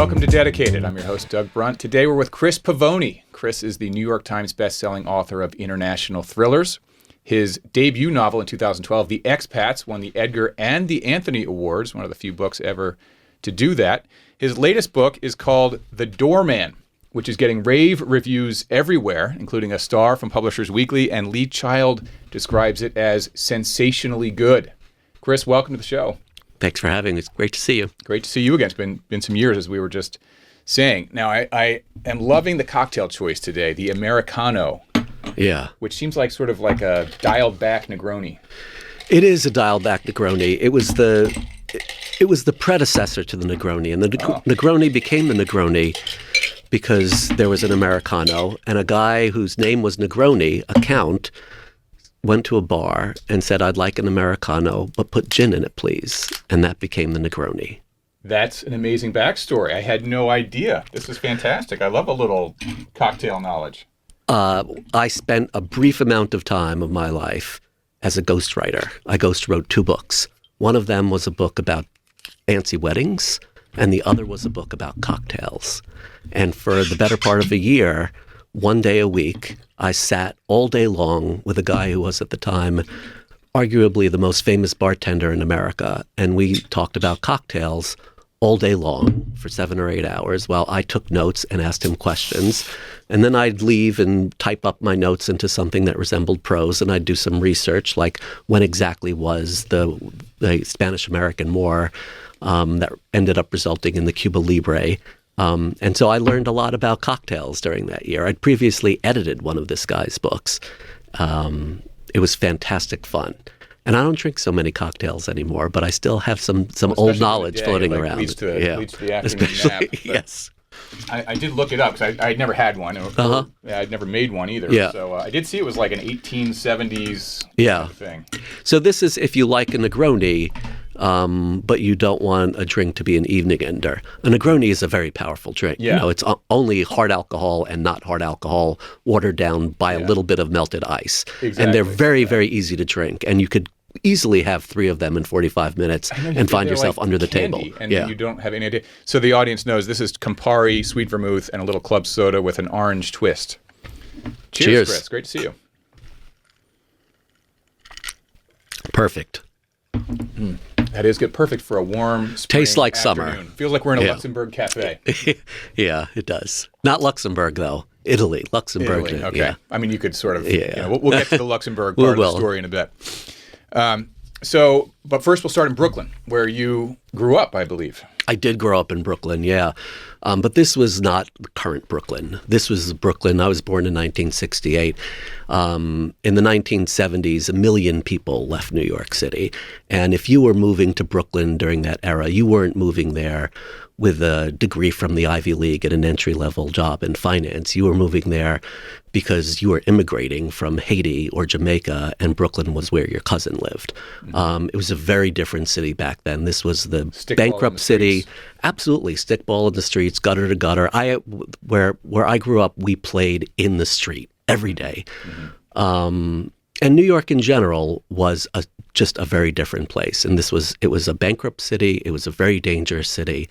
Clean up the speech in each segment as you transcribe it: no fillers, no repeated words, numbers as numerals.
Welcome to Dedicated. I'm your host, Doug Brunt. Today we're with Chris Pavone. Chris is the New York Times bestselling author of international thrillers. His debut novel in 2012, The EXPAT, won the Edgar and the Anthony Awards, one of the few books ever to do that. His latest book is called The Doorman, which is getting rave reviews everywhere, including a star from Publishers Weekly, and Lee Child describes it as sensationally good. Chris, welcome to the show. Thanks for having me. It's great to see you. Great to see you again. It's been some years, as we were just saying. Now, I am loving the cocktail choice today, the Americano. Yeah. Which seems like sort of like a dialed-back Negroni. It is a dialed-back Negroni. It was the predecessor to the Negroni, and the Negroni became the Negroni because there was an Americano, and a guy whose name was Negroni, a count, went to a bar and said, "I'd like an Americano, but put gin in it, please." And that became the Negroni. That's an amazing backstory. I had no idea. This is fantastic. I love a little cocktail knowledge. I spent a brief amount of time of my life as a ghostwriter. I ghostwrote 2 books. One of them was a book about fancy weddings, and the other was a book about cocktails. And for the better part of a year, one day a week, I sat all day long with a guy who was at the time arguably the most famous bartender in America, and we talked about cocktails all day long for 7 or 8 hours while I took notes and asked him questions. And then I'd leave and type up my notes into something that resembled prose, and I'd do some research, like when exactly was the Spanish-American War that ended up resulting in the Cuba Libre. And so I learned a lot about cocktails during that year. I'd previously edited one of this guy's books. It was fantastic fun. And I don't drink so many cocktails anymore, but I still have some old knowledge floating around. Leads to the afternoon nap. Yes. I did look it up because I had never had one. I'd never made one either. Yeah. So I did see it was like an 1870s thing. So this is if you like a Negroni, but you don't want a drink to be an evening ender. A Negroni is a very powerful drink. Yeah. You know, it's only hard alcohol and not hard alcohol watered down by a little bit of melted ice. Exactly. And they're very, very easy to drink. And you could easily have 3 of them in 45 minutes and find yourself like under the candy, table. And you don't have any idea. So the audience knows this is Campari, sweet vermouth, and a little club soda with an orange twist. Cheers. Chris. Great to see you. Perfect. That is good. Perfect for a warm spring Tastes like afternoon. summer. Feels like we're in a Luxembourg cafe. Yeah, it does. Not Luxembourg, though. Italy. Luxembourg. Italy, okay. Yeah. I mean, you could sort of, we'll get to the Luxembourg part of the story in a bit. But first we'll start in Brooklyn, where you grew up, I believe. I did grow up in Brooklyn, yeah. But this was not current Brooklyn. This was Brooklyn. I was born in 1968. In the 1970s, 1 million people left New York City. And if you were moving to Brooklyn during that era, you weren't moving there with a degree from the Ivy League and an entry-level job in finance. You were moving there because you were immigrating from Haiti or Jamaica, and Brooklyn was where your cousin lived. Mm-hmm. It was a very different city back then. This was the bankrupt city. Absolutely, stickball in the streets, gutter to gutter. Where I grew up, we played in the street every day. Mm-hmm. And New York in general was just a very different place. And it was a bankrupt city. It was a very dangerous city.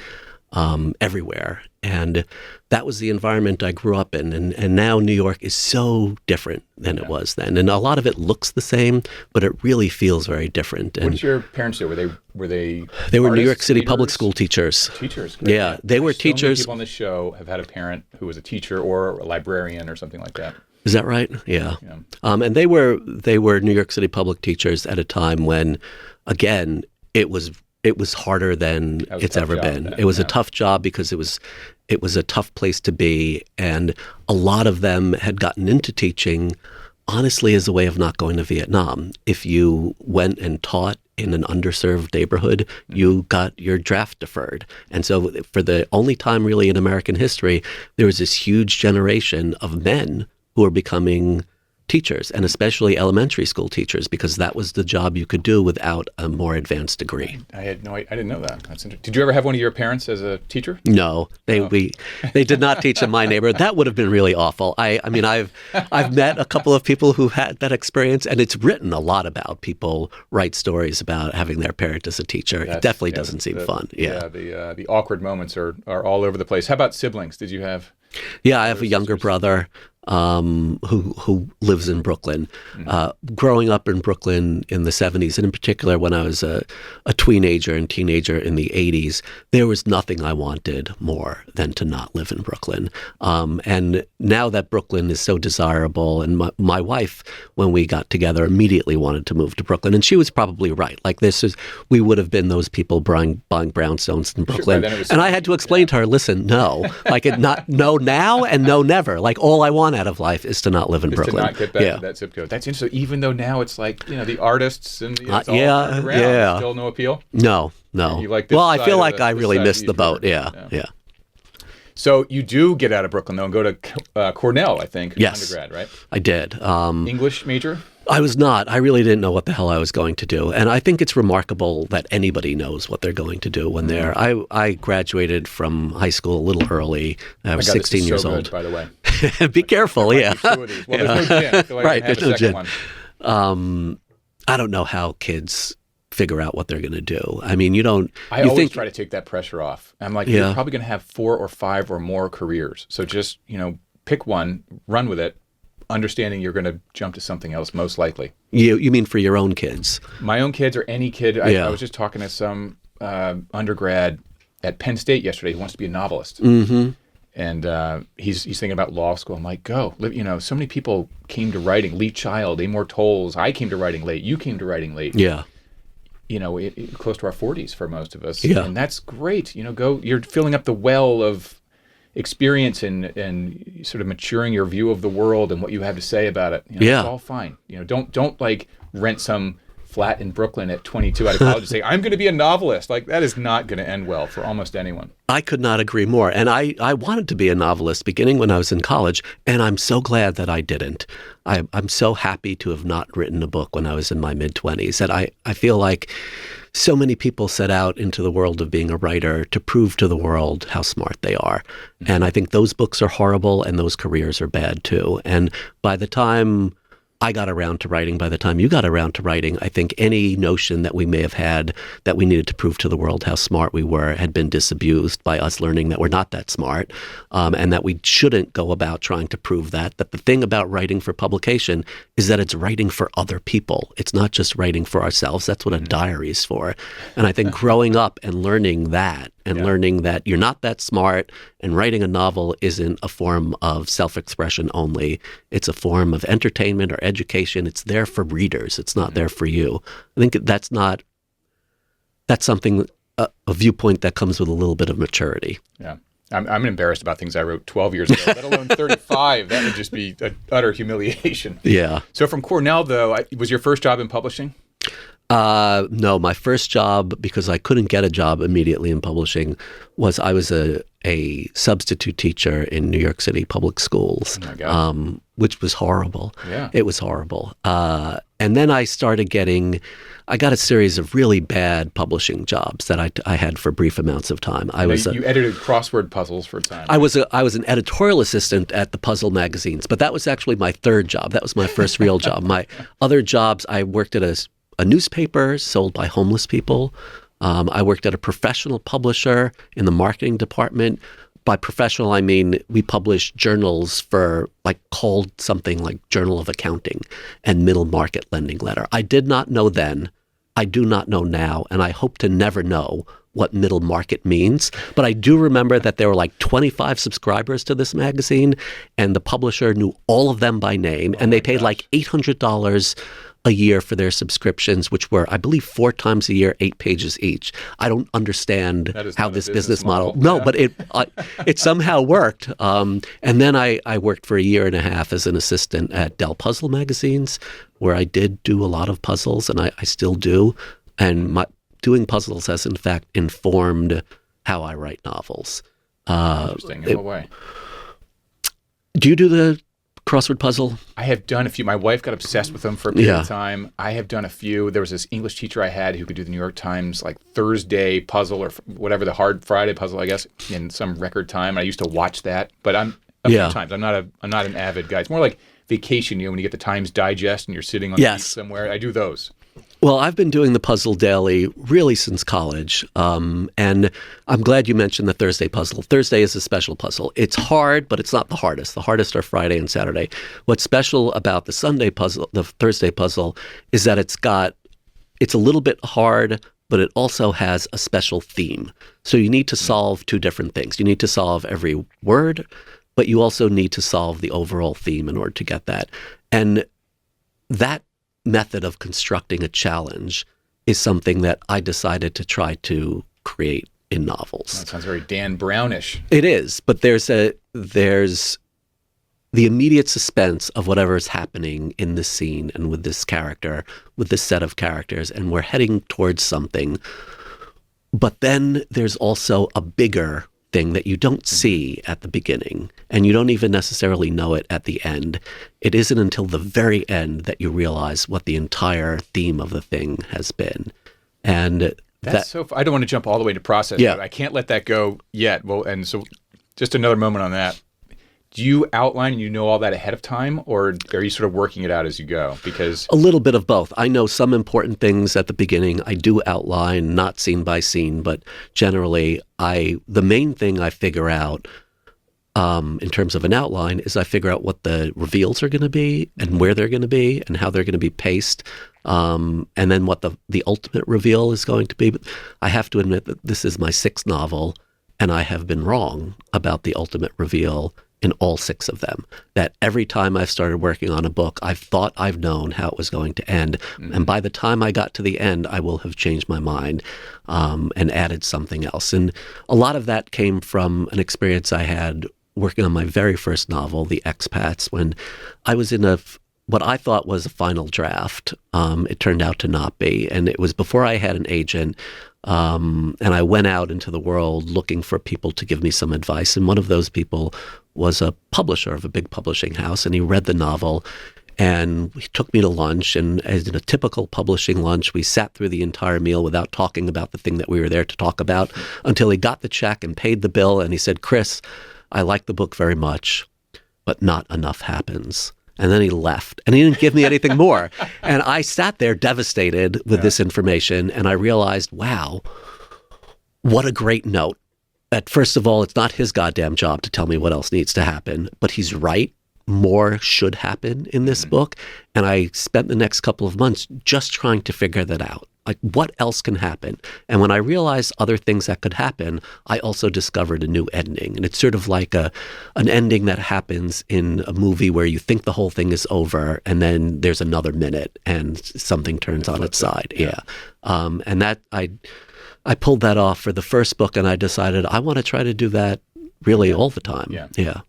Everywhere. And that was the environment I grew up in. And now New York is so different than it was then. And a lot of it looks the same, but it really feels very different. And what did your parents do? Were they They were artists, New York City leaders? Public School teachers. Teachers. Great. Yeah, they were teachers. So many people on this show have had a parent who was a teacher or a librarian or something like that. Is that right? Yeah. And they were New York City public teachers at a time when, again, it was harder than it's ever been. Then, it was a tough job because it was a tough place to be, and a lot of them had gotten into teaching, honestly, as a way of not going to Vietnam. If you went and taught in an underserved neighborhood, you got your draft deferred. And so for the only time really in American history, there was this huge generation of men who are becoming teachers, and especially elementary school teachers, because that was the job you could do without a more advanced degree. I didn't know that. That's interesting. Did you ever have one of your parents as a teacher? No, they did not teach in my neighborhood. That would have been really awful. I mean, I've met a couple of people who had that experience, and it's written a lot about. People write stories about having their parent as a teacher. It definitely doesn't seem fun. Yeah, the awkward moments are all over the place. How about siblings? Did you have? Yeah, I have a younger brother who lives in Brooklyn. Growing up in Brooklyn in the 70s, and in particular when I was a teenager and teenager in the 80s, there was nothing I wanted more than to not live in Brooklyn. And now that Brooklyn is so desirable, and my wife, when we got together, immediately wanted to move to Brooklyn, and she was probably right. Like we would have been those people buying brownstones in Brooklyn. Sure, and I had to explain to her, listen, no, no now and no never. Like all I want out of life is to not live in Brooklyn. To not get back to that zip code. That's interesting. Even though now it's like, the artists and it's all around. Still no appeal? No. You like this I feel side like I really missed the boat. Yeah. So you do get out of Brooklyn, though, and go to Cornell, I think, yes, undergrad, right? I did. English major? I was not. I really didn't know what the hell I was going to do. And I think it's remarkable that anybody knows what they're going to do when they're... I graduated from high school a little early. I was 16 years old. Good, by the way. Be careful, yeah. Well, there's no gin. I feel like right, I there's no gin. One. I don't know how kids figure out what they're going to do. I mean, I always try to take that pressure off. I'm like, you're probably going to have 4 or 5 or more careers. So just, pick one, run with it, understanding you're going to jump to something else most likely. You mean for your own kids? My own kids or any kid. I was just talking to some undergrad at Penn State yesterday who wants to be a novelist. Mm-hmm. And he's thinking about law school. I'm like, go. So many people came to writing. Lee Child, Amor Tolls. I came to writing late. You came to writing late. Yeah. Close to our 40s for most of us. Yeah. And that's great. Go. You're filling up the well of experience and sort of maturing your view of the world and what you have to say about it. It's all fine. Don't like rent some flat in Brooklyn at 22 out of college and say, I'm going to be a novelist. Like, that is not going to end well for almost anyone. I could not agree more. And I wanted to be a novelist beginning when I was in college, and I'm so glad that I didn't. I'm so happy to have not written a book when I was in my mid-20s. And I feel like so many people set out into the world of being a writer to prove to the world how smart they are. Mm-hmm. And I think those books are horrible and those careers are bad too. And by the time I got around to writing, by the time you got around to writing, I think any notion that we may have had that we needed to prove to the world how smart we were had been disabused by us learning that we're not that smart, and that we shouldn't go about trying to prove that the thing about writing for publication is that it's writing for other people. It's not just writing for ourselves. That's what a diary is for. And I think growing up and learning that, and learning that you're not that smart, and writing a novel isn't a form of self-expression only. It's a form of entertainment or education. It's there for readers. It's not there for you. I think that's something, a viewpoint that comes with a little bit of maturity. Yeah. I'm embarrassed about things I wrote 12 years ago, let alone 35. That would just be an utter humiliation. Yeah. So from Cornell, though, was your first job in publishing? No, my first job, because I couldn't get a job immediately in publishing, was I was a substitute teacher in New York City public schools, which was horrible. Yeah. It was horrible. And then I got a series of really bad publishing jobs that I had for brief amounts of time. You edited crossword puzzles for a time. I was an editorial assistant at the puzzle magazines, but that was actually my third job. That was my first real job. My other jobs, I worked at a newspaper sold by homeless people. I worked at a professional publisher in the marketing department. By professional, I mean we published journals called something like Journal of Accounting and Middle Market Lending Letter. I did not know then. I do not know now, and I hope to never know what middle market means. But I do remember that there were 25 subscribers to this magazine, and the publisher knew all of them by name, and they paid $800 a year for their subscriptions, which were, I believe, 4 times a year, 8 pages each. I don't understand how this business model. No, but it somehow worked. And then I worked for a year and a half as an assistant at Dell Puzzle Magazines, where I did do a lot of puzzles, and I still do. And doing puzzles has, in fact, informed how I write novels. Interesting. In what way? Do you do the crossword puzzle? I have done a few. My wife got obsessed with them for a period of time. I have done a few. There was this English teacher I had who could do the New York Times like Thursday puzzle or whatever, the hard Friday puzzle, I guess, in some record time. I used to watch that, but a few times. I'm not an avid guy. It's more like vacation, when you get the Times Digest and you're sitting on the beach somewhere. I do those. Well, I've been doing the puzzle daily really since college, and I'm glad you mentioned the Thursday puzzle. Thursday is a special puzzle. It's hard, but it's not the hardest. The hardest are Friday and Saturday. What's special about the Sunday puzzle, the Thursday puzzle, is that it's a little bit hard, but it also has a special theme. So you need to solve two different things. You need to solve every word, but you also need to solve the overall theme in order to get that. And that method of constructing a challenge is something that I decided to try to create in novels. That sounds very Dan Brownish. It is, but there's the immediate suspense of whatever is happening in this scene and with this character, with this set of characters, and we're heading towards something. But then there's also a bigger thing that you don't see at the beginning, and you don't even necessarily know it at the end. It isn't until the very end that you realize what the entire theme of the thing has been. And that's so I don't want to jump all the way to process, but I can't let that go yet. Well, and so just another moment on that. Do you outline and you know all that ahead of time, or are you sort of working it out as you go? Because a little bit of both. I know some important things at the beginning. I do outline, not scene by scene, but generally, the main thing I figure out in terms of an outline is I figure out what the reveals are going to be and where they're going to be and how they're going to be paced, and then what the ultimate reveal is going to be. But I have to admit that this is my 6th novel, and I have been wrong about the ultimate reveal in all 6 of them. That every time I've started working on a book, I've thought I've known how it was going to end. And by the time I got to the end, I will have changed my mind and added something else. And a lot of that came from an experience I had working on my very first novel, The EXPATs, when I was in what I thought was a final draft. It turned out to not be. And it was before I had an agent. And I went out into the world looking for people to give me some advice. And one of those people was a publisher of a big publishing house. And he read the novel and he took me to lunch. And as in a typical publishing lunch, we sat through the entire meal without talking about the thing that we were there to talk about until he got the check and paid the bill. And he said, "Chris, I like the book very much, but not enough happens." And then he left, and he didn't give me anything more. And I sat there devastated with this information, and I realized, wow, what a great note. That first of all, it's not his goddamn job to tell me what else needs to happen, but he's right. More should happen in this book. And I spent the next couple of months just trying to figure that out. Like, what else can happen? And when I realized other things that could happen, I also discovered a new ending. And it's sort of like an ending that happens in a movie where you think the whole thing is over, and then there's another minute and something turns on its side. Yeah. And that I pulled that off for the first book, and I decided I want to try to do that really all the time. Yeah.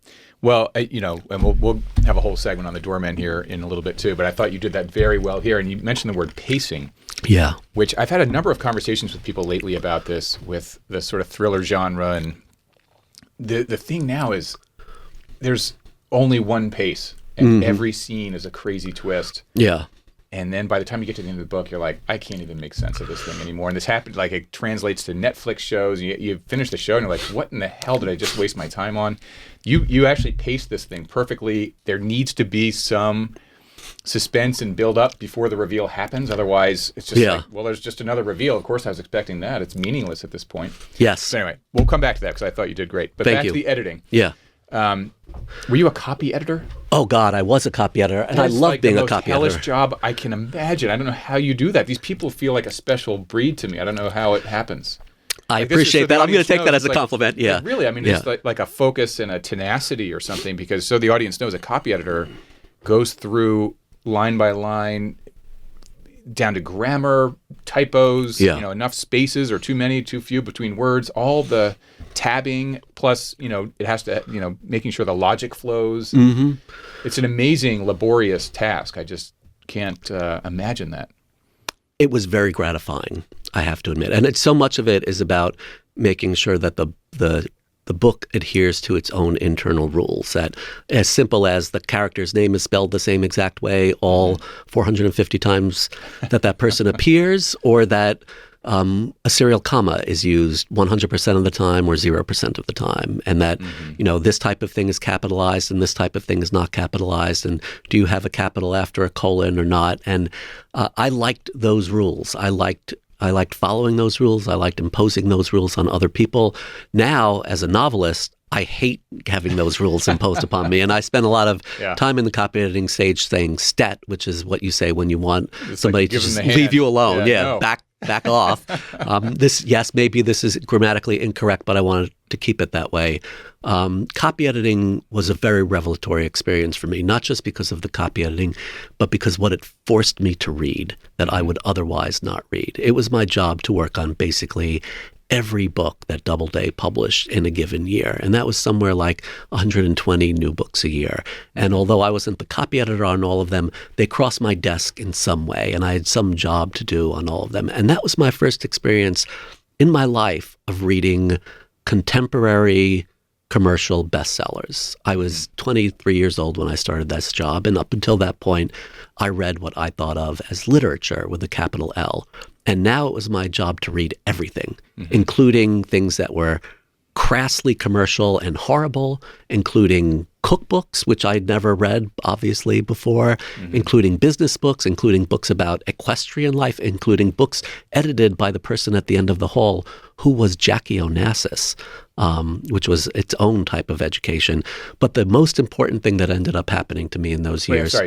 Well, and we'll have a whole segment on the Doorman here in a little bit too, but I thought you did that very well here. And you mentioned the word pacing. Yeah. Which I've had a number of conversations with people lately about this, with the sort of thriller genre. And the thing now is there's only one pace, and every scene is a crazy twist. Yeah. And then by the time you get to the end of the book, you're like, I can't even make sense of this thing anymore. And this happens, like, it translates to Netflix shows. You finish the show and you're like, what in the hell did I just waste my time on? You actually pace this thing perfectly. There needs to be some suspense and build up before the reveal happens. Otherwise, it's just like, well, there's just another reveal. Of course, I was expecting that. It's meaningless at this point. Yes. So anyway, we'll come back to that because I thought you did great. But back to the editing. Yeah. Were you a copy editor? Oh, God, I was a copy editor, and I love being a copy editor. It's the most hellish job I can imagine. I don't know how you do that. These people feel like a special breed to me. I don't know how it happens. I appreciate that. I'm going to take that as a compliment. Yeah. Like, really, I mean, it's like a focus and a tenacity or something, because so the audience knows a copy editor goes through line by line, down to grammar, typos, enough spaces or too many, too few between words, all the tabbing, plus, it has to, making sure the logic flows. Mm-hmm. It's an amazing, laborious task. I just can't imagine that. It was very gratifying, I have to admit. And so much of it is about making sure that the the book adheres to its own internal rules. That as simple as the character's name is spelled the same exact way all 450 times that person appears, or that a serial comma is used 100% of the time or 0% of the time, and that this type of thing is capitalized and this type of thing is not capitalized, and do you have a capital after a colon or not? And I liked those rules. I liked following those rules. I liked imposing those rules on other people. Now, as a novelist, I hate having those rules imposed upon me. And I spend a lot of time in the copy editing stage saying "stet," which is what you say when you want somebody to just leave you alone. No. Back off. Maybe this is grammatically incorrect, but I wanted to keep it that way. Copy editing was a very revelatory experience for me, not just because of the copy editing, but because what it forced me to read that I would otherwise not read. It was my job to work on basically every book that Doubleday published in a given year. And that was somewhere like 120 new books a year. And although I wasn't the copy editor on all of them, they crossed my desk in some way, and I had some job to do on all of them. And that was my first experience in my life of reading contemporary commercial bestsellers. I was 23 years old when I started this job, and up until that point, I read what I thought of as literature with a capital L. And now it was my job to read everything, including things that were crassly commercial and horrible, including cookbooks, which I'd never read, obviously, before, including business books, including books about equestrian life, including books edited by the person at the end of the hall who was Jaqueline Onassis, which was its own type of education. But the most important thing that ended up happening to me in those years—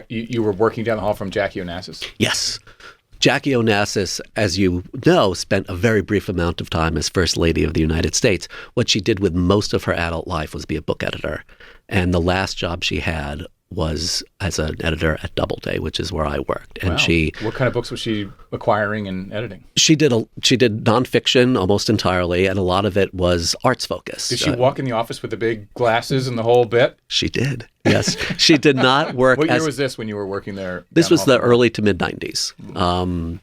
you were working down the hall from Jaqueline Onassis? Yes. Jaqueline Onassis, as you know, spent a very brief amount of time as First Lady of the United States. What she did with most of her adult life was be a book editor. And the last job she had was as an editor at Doubleday, which is where I worked. And what kind of books was she acquiring and editing? She did nonfiction almost entirely, and a lot of it was arts focused. Did she walk in the office with the big glasses and the whole bit? She did. Yes. She did not work. What year was this when you were working there? This was the early to mid 90s.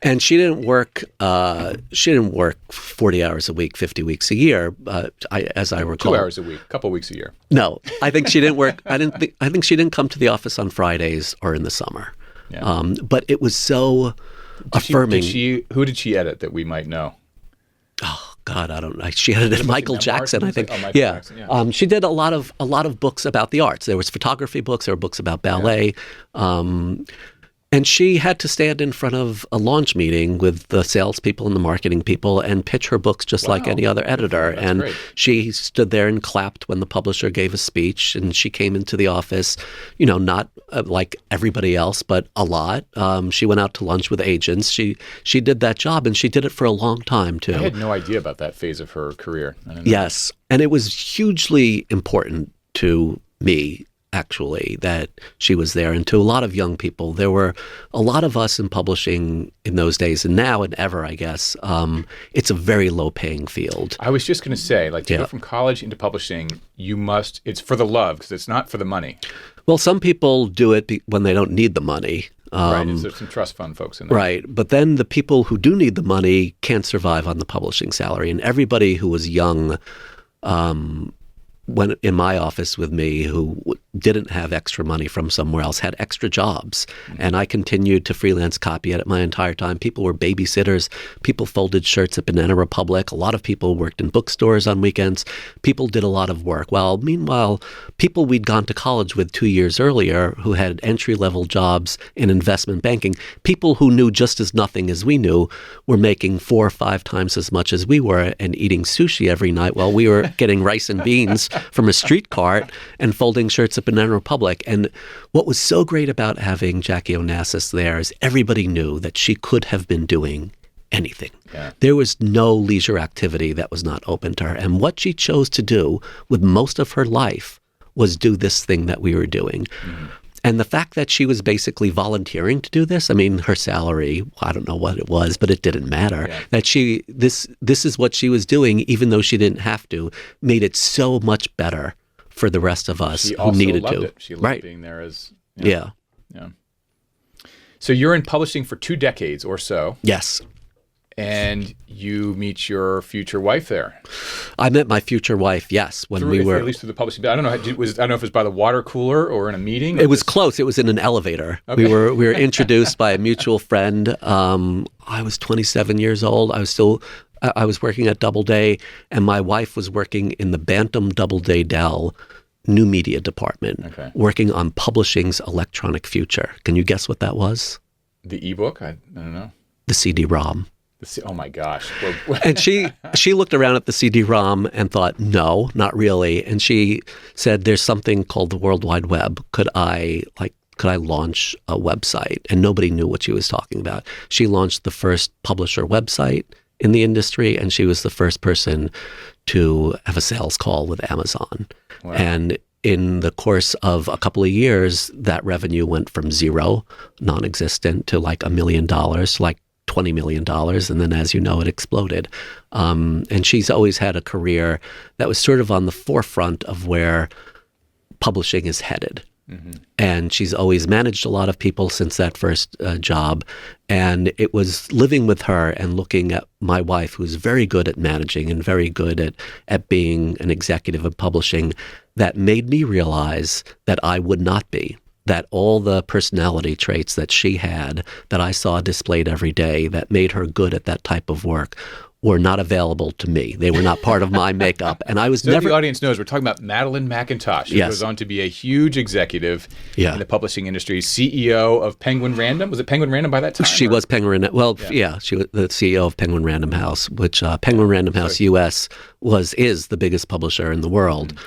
And she didn't work 40 hours a week, 50 weeks a year, as I recall. 2 hours a week, a couple weeks a year. No, I think she didn't work. I think she didn't come to the office on Fridays or in the summer. Yeah. But it was so affirming. Who did she edit that we might know? Oh God, I don't know. She edited Michael Jackson, I think. Michael Jackson, yeah. She did a lot of books about the arts. There was photography books. There were books about ballet. And she had to stand in front of a launch meeting with the salespeople and the marketing people and pitch her books just like any other editor. That's great. She stood there and clapped when the publisher gave a speech. And she came into the office, not like everybody else, but a lot. She went out to lunch with agents. She did that job, and she did it for a long time too. I had no idea about that phase of her career. Yes, and it was hugely important to me, actually, that she was there, and to a lot of young people. There were a lot of us in publishing in those days, and now and ever, I guess. It's a very low-paying field. I was just going to say, to go from college into publishing, it's for the love, because it's not for the money. Well, some people do it when they don't need the money. Right, there's some trust fund folks in there. Right, but then the people who do need the money can't survive on the publishing salary, and everybody who was young when in my office with me who didn't have extra money from somewhere else had extra jobs. And I continued to freelance copy edit my entire time. People were babysitters. People folded shirts at Banana Republic. A lot of people worked in bookstores on weekends. People did a lot of work. Meanwhile, people we'd gone to college with 2 years earlier who had entry-level jobs in investment banking, people who knew just as nothing as we knew, were making 4 or 5 times as much as we were and eating sushi every night while we were getting rice and beans from a street cart and folding shirts at Banana Republic. And what was so great about having Jaqueline Onassis there is everybody knew that she could have been doing anything. Yeah. There was no leisure activity that was not open to her. And what she chose to do with most of her life was do this thing that we were doing. Mm-hmm. And the fact that she was basically volunteering to do this, her salary, I don't know what it was, but it didn't matter. Yeah. That this is what she was doing, even though she didn't have to, made it so much better for the rest of us who needed to. She also loved it. She loved being there as... Yeah. So you're in publishing for 2 decades or so. Yes. and you meet your future wife there. I met my future wife, yes, when we were... At least through the publishing. I don't know. I don't know if it was by the water cooler or in a meeting. It was close. It was in an elevator. Okay. We were introduced by a mutual friend. I was 27 years old. I was working at Doubleday, and my wife was working in the Bantam Doubleday Dell new media department, working on publishing's electronic future. Can you guess what that was? The ebook? I don't know. The CD-ROM. Oh my gosh. And she looked around at the CD-ROM and thought, no, not really. And she said, there's something called the World Wide Web. Could I launch a website? And nobody knew what she was talking about. She launched the first publisher website in the industry, and she was the first person to have a sales call with Amazon. Wow. And in the course of a couple of years, that revenue went from zero, non-existent, to like $1 million, like $20 million. And then, as you know, it exploded. And she's always had a career that was sort of on the forefront of where publishing is headed. Mm-hmm. And she's always managed a lot of people since that first job. And it was living with her and looking at my wife, who's very good at managing and very good at being an executive of publishing, that made me realize that I would not be. That all the personality traits that she had, that I saw displayed every day, that made her good at that type of work, were not available to me. They were not part of my makeup. And I was so never... the audience knows, we're talking about Madeline McIntosh, who goes on to be a huge executive in the publishing industry, CEO of Penguin Random. Was it Penguin Random by that time? She was Penguin... Well, yeah, she was the CEO of Penguin Random House, which Penguin Random House US is the biggest publisher in the world,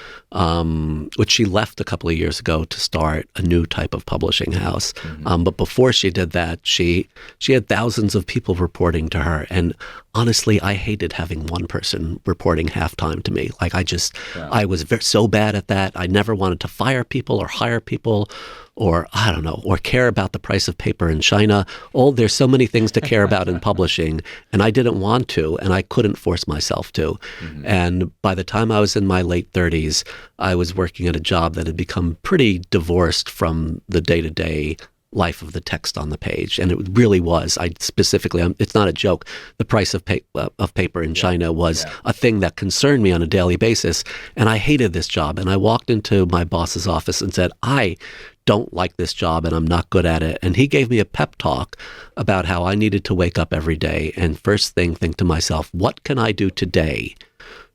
which she left a couple of years ago to start a new type of publishing house. But before she did that, she had thousands of people reporting to her. And honestly, I hated having one person reporting half-time to me. Like I was so bad at that. I never wanted to fire people or hire people or, I don't know, or care about the price of paper in China. There's so many things to care about in publishing, and I didn't want to, and I couldn't force myself to. And by the time I was in my late 30s, I was working at a job that had become pretty divorced from the day-to-day life of the text on the page. And it really was. It's not a joke. The price of paper in China was a thing that concerned me on a daily basis. And I hated this job. And I walked into my boss's office and said, I don't like this job and I'm not good at it. And he gave me a pep talk about how I needed to wake up every day and first thing think to myself, what can I do today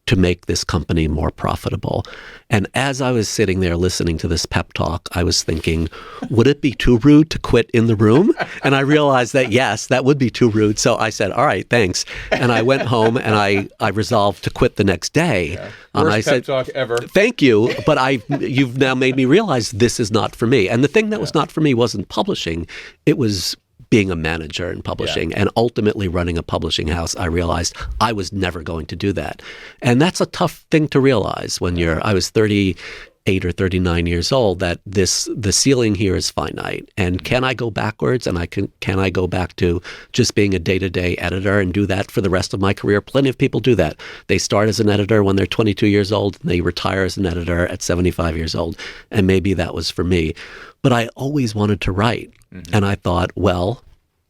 to make this company more profitable? And as I was sitting there listening to this pep talk, I was thinking, would it be too rude to quit in the room? And I realized that, yes, that would be too rude. So I said, all right, thanks. And I went home and I resolved to quit the next day. Worst pep talk ever. Thank you, but you've now made me realize this is not for me. And the thing that was not for me wasn't publishing. It was being a manager in publishing and ultimately running a publishing house. I realized I was never going to do that. And that's a tough thing to realize when I was 38 or 39 years old, that the ceiling here is finite. And can I go backwards? And can I go back to just being a day-to-day editor and do that for the rest of my career? Plenty of people do that. They start as an editor when they're 22 years old, and they retire as an editor at 75 years old. And maybe that was for me. But I always wanted to write. And I thought, well,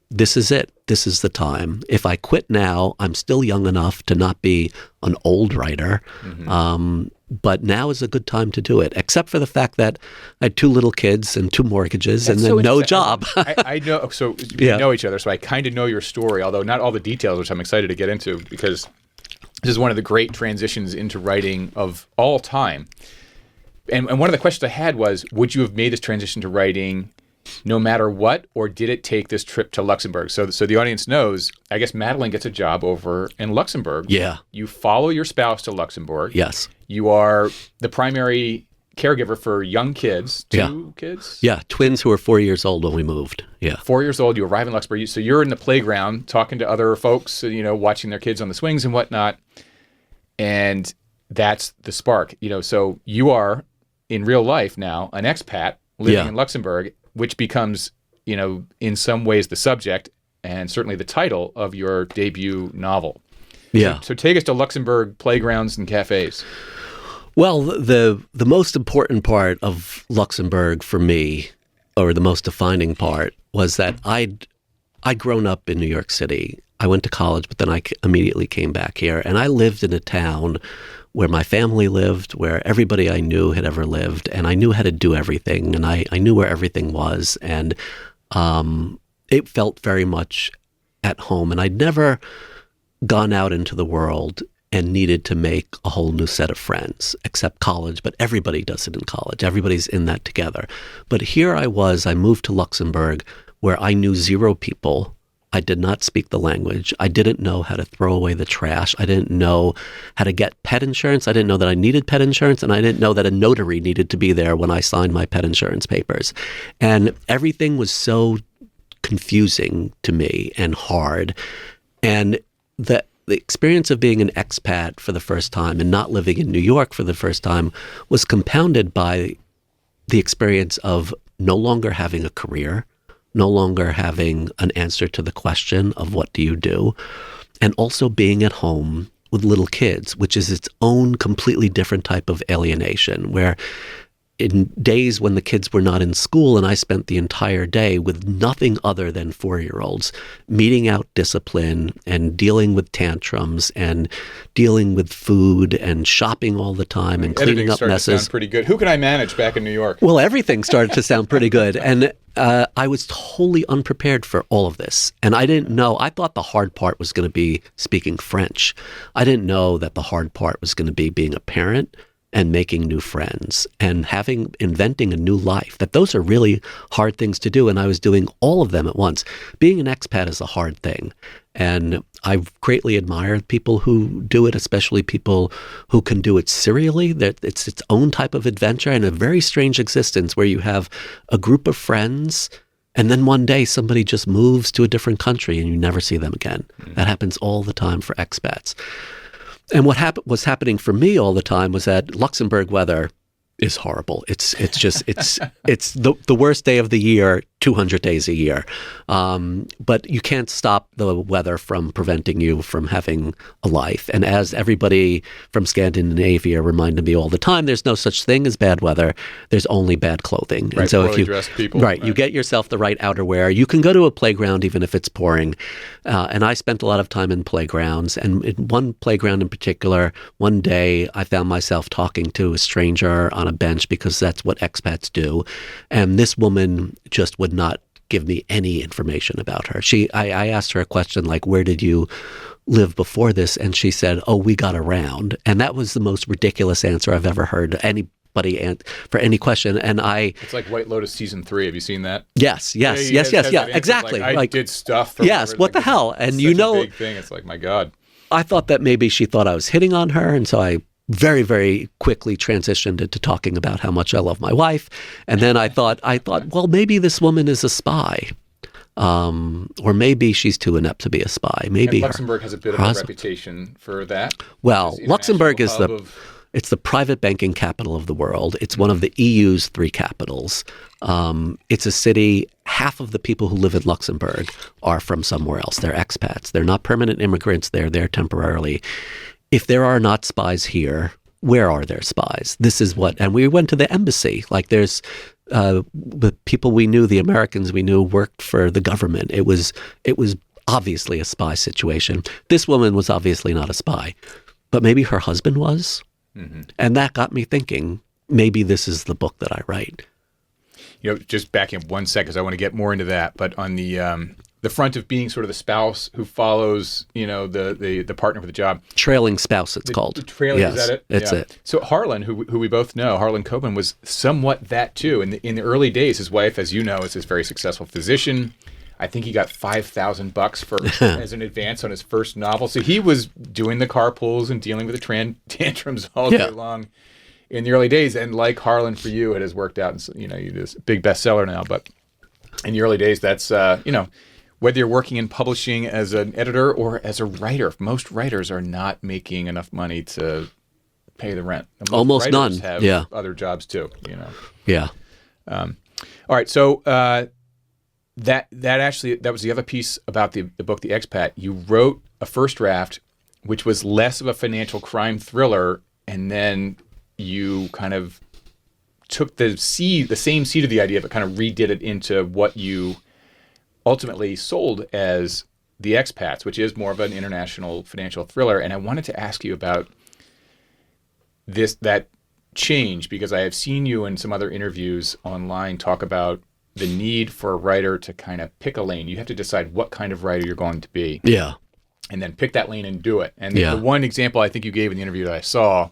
this is it. This is the time. If I quit now, I'm still young enough to not be an old writer. But now is a good time to do it, except for the fact that I had 2 little kids and 2 mortgages and then no job. I know. So we know each other, so I kind of know your story, although not all the details, which I'm excited to get into, because this is one of the great transitions into writing of all time. And one of the questions I had was, would you have made this transition to writing no matter what, or did it take this trip to Luxembourg? So the audience knows, I guess Madeline gets a job over in Luxembourg. Yeah. You follow your spouse to Luxembourg. Yes. You are the primary caregiver for young kids. 2 kids? Yeah, twins who were 4 years old when we moved. Yeah. 4 years old, you arrive in Luxembourg. So you're in the playground talking to other folks, watching their kids on the swings and whatnot. And that's the spark. So you are, in real life now, an expat living in Luxembourg, which becomes, in some ways the subject and certainly the title of your debut novel. Yeah. So take us to Luxembourg playgrounds and cafes. Well, the most important part of Luxembourg for me, or the most defining part, was that I'd grown up in New York City. I went to college, but then I immediately came back here. And I lived in a town where my family lived, where everybody I knew had ever lived, and I knew how to do everything, and I knew where everything was. And it felt very much at home. And I'd never gone out into the world and needed to make a whole new set of friends, except college, but everybody does it in college. Everybody's in that together. But here I moved to Luxembourg, where I knew 0 people. I did not speak the language. I didn't know how to throw away the trash. I didn't know how to get pet insurance. I didn't know that I needed pet insurance, and I didn't know that a notary needed to be there when I signed my pet insurance papers. And everything was so confusing to me and hard. And the experience of being an expat for the first time and not living in New York for the first time was compounded by the experience of no longer having a career, no longer having an answer to the question of what do you do, and also being at home with little kids, which is its own completely different type of alienation, where in days when the kids were not in school and I spent the entire day with nothing other than 4-year-olds, meting out discipline and dealing with tantrums and dealing with food and shopping all the time and cleaning up messes. To sound pretty good. Who can I manage back in New York? Well, everything started to sound pretty good. And I was totally unprepared for all of this. And I didn't know. I thought the hard part was going to be speaking French. I didn't know that the hard part was going to be being a parent and making new friends and inventing a new life, that those are really hard things to do. And I was doing all of them at once. Being an expat is a hard thing. And I greatly admire people who do it, especially people who can do it serially. That it's its own type of adventure and a very strange existence where you have a group of friends and then one day somebody just moves to a different country and you never see them again. Mm-hmm. That happens all the time for expats. And what was happening for me all the time was that Luxembourg weather is horrible. It's the worst day of the year, 200 days a year. But you can't stop the weather from preventing you from having a life. And as everybody from Scandinavia reminded me all the time, there's no such thing as bad weather. There's only bad clothing. Right, and so poorly dressed people. Right, you get yourself the right outerwear. You can go to a playground even if it's pouring. And I spent a lot of time in playgrounds. And in one playground in particular, one day I found myself talking to a stranger on a bench because that's what expats do. And this woman just would not give me any information about her. I asked her a question like, where did you live before this? And she said, oh, we got around. And that was the most ridiculous answer I've ever heard anybody for any question. And it's like White Lotus season 3. Have you seen that? Yes, exactly. Like, I did stuff. Yes, what the hell? And you know, big thing. It's like, my God. I thought that maybe she thought I was hitting on her, and so I very, very quickly transitioned into talking about how much I love my wife. And then I thought, well, maybe this woman is a spy. Or maybe she's too inept to be a spy. Maybe Luxembourg has a bit of a reputation for that. Well, Luxembourg is it's the private banking capital of the world. It's one of the EU's 3 capitals. It's a city, half of the people who live in Luxembourg are from somewhere else. They're expats. They're not permanent immigrants. They're there temporarily. If there are not spies here, where are there spies? This is what, and we went to the embassy. Like there's the people we knew, the Americans we knew worked for the government. It was obviously a spy situation. This woman was obviously not a spy, but maybe her husband was. Mm-hmm. And that got me thinking, maybe this is the book that I write. You know, just back in 1 second, because I want to get more into that, but on the front of being sort of the spouse who follows, you know, the partner for the job. Trailing spouse, it's called. The trailing, yes, is that it? It's it. So Harlan, who we both know, Harlan Coben, was somewhat that too. In the early days, his wife, as you know, is this very successful physician. I think he got $5,000 for as an advance on his first novel. So he was doing the carpools and dealing with the tantrums all day long in the early days. And like Harlan, for you, it has worked out. And, you know, you're this big bestseller now. But in the early days, that's, you know, whether you're working in publishing as an editor or as a writer, most writers are not making enough money to pay the rent. Almost none. Have other jobs too, you know. Yeah. All right. So that was the other piece about the book, The Expat. You wrote a first draft, which was less of a financial crime thriller, and then you kind of took the same seed of the idea, but kind of redid it into what you ultimately sold as The Expats, which is more of an international financial thriller. And I wanted to ask you about that change, because I have seen you in some other interviews online talk about the need for a writer to kind of pick a lane. You have to decide what kind of writer you're going to be. Yeah. And then pick that lane and do it. And the one example I think you gave in the interview that I saw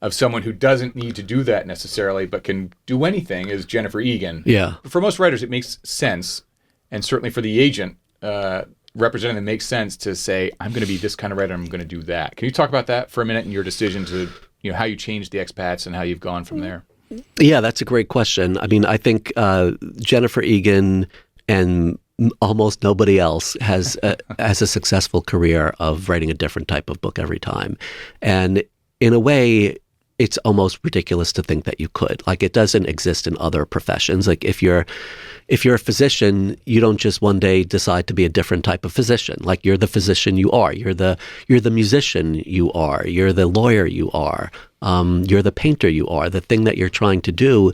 of someone who doesn't need to do that necessarily but can do anything is Jennifer Egan. Yeah. But for most writers, it makes sense. And certainly for the agent representing them, it makes sense to say, I'm going to be this kind of writer, I'm going to do that. Can you talk about that for a minute and your decision to, how you changed The Expats and how you've gone from there? Yeah, that's a great question. I mean, I think Jennifer Egan and almost nobody else has a successful career of writing a different type of book every time. And in a way, it's almost ridiculous to think that you could. Like, it doesn't exist in other professions. Like, if you're a physician, you don't just one day decide to be a different type of physician. Like, you're the physician you are. You're the musician you are. You're the lawyer you are. You're the painter you are. The thing that you're trying to do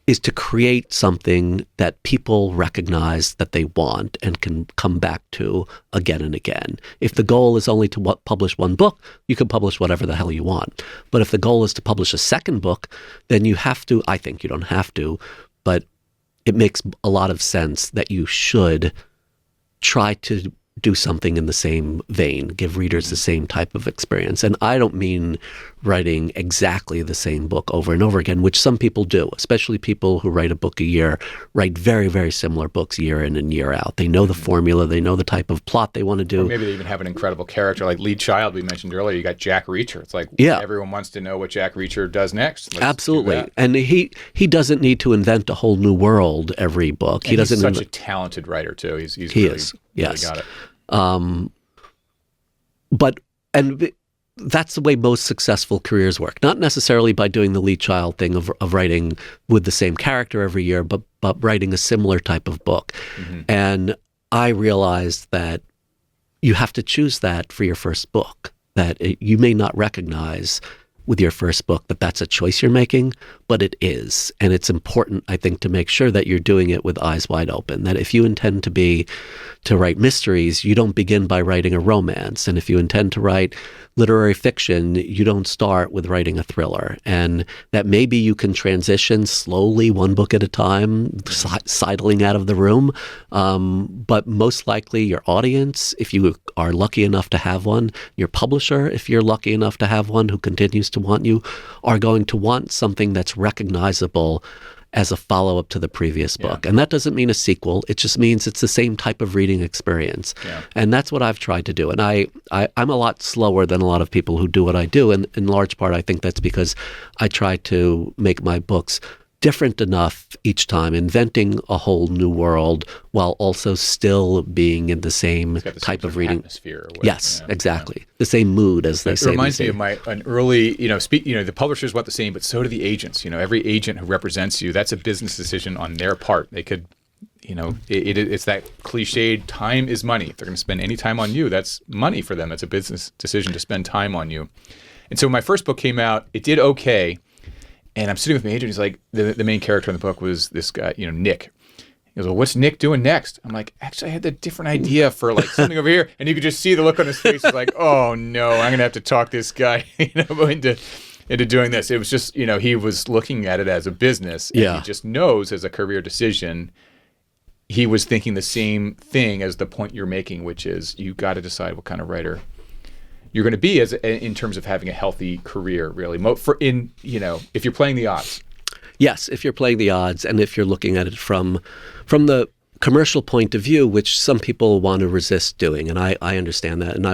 is to create something that people recognize that they want and can come back to again and again. If the goal is only to publish one book, you can publish whatever the hell you want. But if the goal is to publish a second book, then you have to, I think you don't have to, but it makes a lot of sense that you should try to do something in the same vein, give readers the same type of experience. And I don't mean writing exactly the same book over and over again, which some people do, especially people who write a book a year, write very, very similar books year in and year out. They know the formula, they know the type of plot they want to do. Or maybe they even have an incredible character, like lead child we mentioned earlier. You got Jack Reacher. It's like everyone wants to know what Jack Reacher does next. Let's Absolutely. And he doesn't need to invent a whole new world every book. And he's such a talented writer, too. He really got it. But that's the way most successful careers work. Not necessarily by doing the lead child thing of writing with the same character every year, but writing a similar type of book. Mm-hmm. And I realized that you have to choose that for your first book, that you may not recognize with your first book that that's a choice you're making, but it is. And it's important, I think, to make sure that you're doing it with eyes wide open, that if you intend to write mysteries, you don't begin by writing a romance. And if you intend to write literary fiction, you don't start with writing a thriller. And that maybe you can transition slowly, one book at a time, sidling out of the room. But most likely your audience, if you are lucky enough to have one, your publisher, if you're lucky enough to have one who continues to want you, are going to want something that's recognizable as a follow-up to the previous book. And that doesn't mean a sequel. It just means it's the same type of reading experience. Yeah. And that's what I've tried to do. And I'm a lot slower than a lot of people who do what I do. And in large part, I think that's because I try to make my books different enough each time, inventing a whole new world while also still being in the same type of reading atmosphere. Yes, exactly. Yeah. The same mood, as they say. It reminds me of an early, the publishers want the same, but so do the agents. Every agent who represents you, that's a business decision on their part. They could, it's that cliched, time is money. If they're going to spend any time on you, that's money for them. It's a business decision to spend time on you. And so when my first book came out, it did okay. And I'm sitting with my agent. He's like, the main character in the book was this guy, Nick. He goes, well, what's Nick doing next? I'm like, actually, I had a different idea for like something over here. And you could just see the look on his face. He's like, oh no, I'm going to have to talk this guy into doing this. It was just, he was looking at it as a business. And he just knows as a career decision, he was thinking the same thing as the point you're making, which is you got to decide what kind of writer you're going to be in terms of having a healthy career, really. If you're playing the odds. Yes, if you're playing the odds, and if you're looking at it from the commercial point of view, which some people want to resist doing, and I understand that. And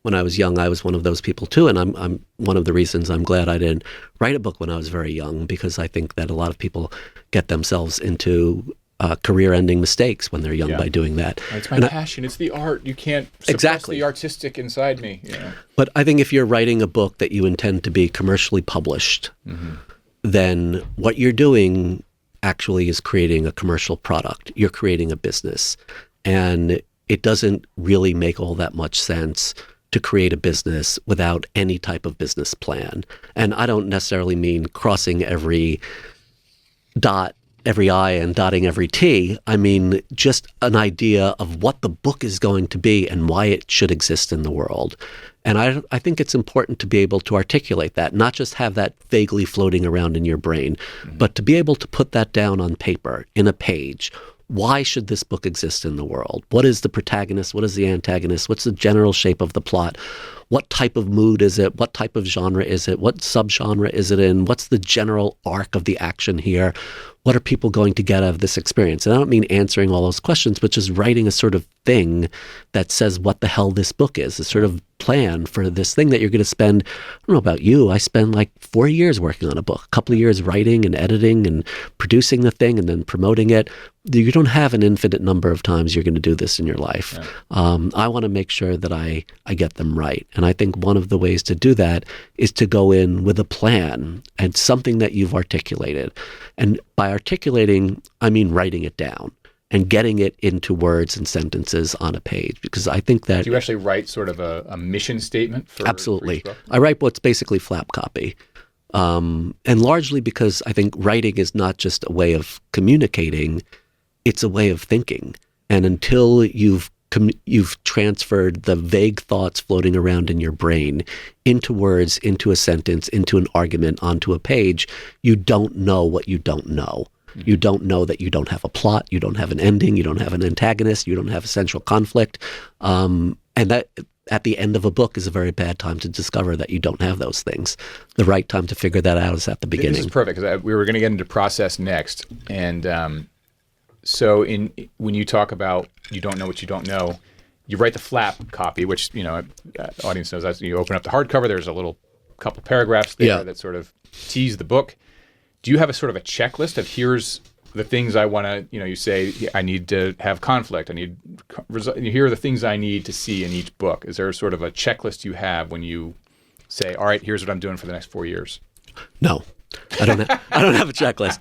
when I was young, I was one of those people too. And I'm one of the reasons I'm glad I didn't write a book when I was very young, because I think that a lot of people get themselves into career-ending mistakes when they're young by doing that. It's my passion. It's the art. You can't suppress the artistic inside me. But I think if you're writing a book that you intend to be commercially published, then what you're doing actually is creating a commercial product. You're creating a business. And it doesn't really make all that much sense to create a business without any type of business plan. And I don't necessarily mean crossing every dot every I and dotting every T. I mean, just an idea of what the book is going to be and why it should exist in the world. And I think it's important to be able to articulate that, not just have that vaguely floating around in your brain, but to be able to put that down on paper, in a page. Why should this book exist in the world? What is the protagonist? What is the antagonist? What's the general shape of the plot? What type of mood is it? What type of genre is it? What subgenre is it in? What's the general arc of the action here? What are people going to get out of this experience? And I don't mean answering all those questions, but just writing a sort of thing that says what the hell this book is, a sort of plan for this thing that you're going to spend. I don't know about you. I spend like 4 years working on a book, a couple of years writing and editing and producing the thing and then promoting it. You don't have an infinite number of times you're going to do this in your life. Yeah. I want to make sure that I get them right. And I think one of the ways to do that is to go in with a plan and something that you've articulated. And by articulating, I mean writing it down and getting it into words and sentences on a page. Because I think that... Do you actually write sort of a mission statement for Absolutely. For each book? I write what's basically flap copy. And largely because I think writing is not just a way of communicating, it's a way of thinking. And until you've transferred the vague thoughts floating around in your brain into words, into a sentence, into an argument, onto a page, you don't know what you don't know. You don't know that you don't have a plot, you don't have an ending, you don't have an antagonist, you don't have a central conflict. And that, at the end of a book, is a very bad time to discover that you don't have those things. The right time to figure that out is at the beginning. This is perfect, because we were going to get into process next. And so when you talk about you don't know what you don't know, you write the flap copy, which, audience knows that. You open up the hardcover, there's a little couple paragraphs there that sort of tease the book. Do you have a sort of a checklist of here's the things I want to, you say, I need to have conflict. Here are the things I need to see in each book. Is there sort of a checklist you have when you say, all right, here's what I'm doing for the next 4 years? No. I don't have a checklist.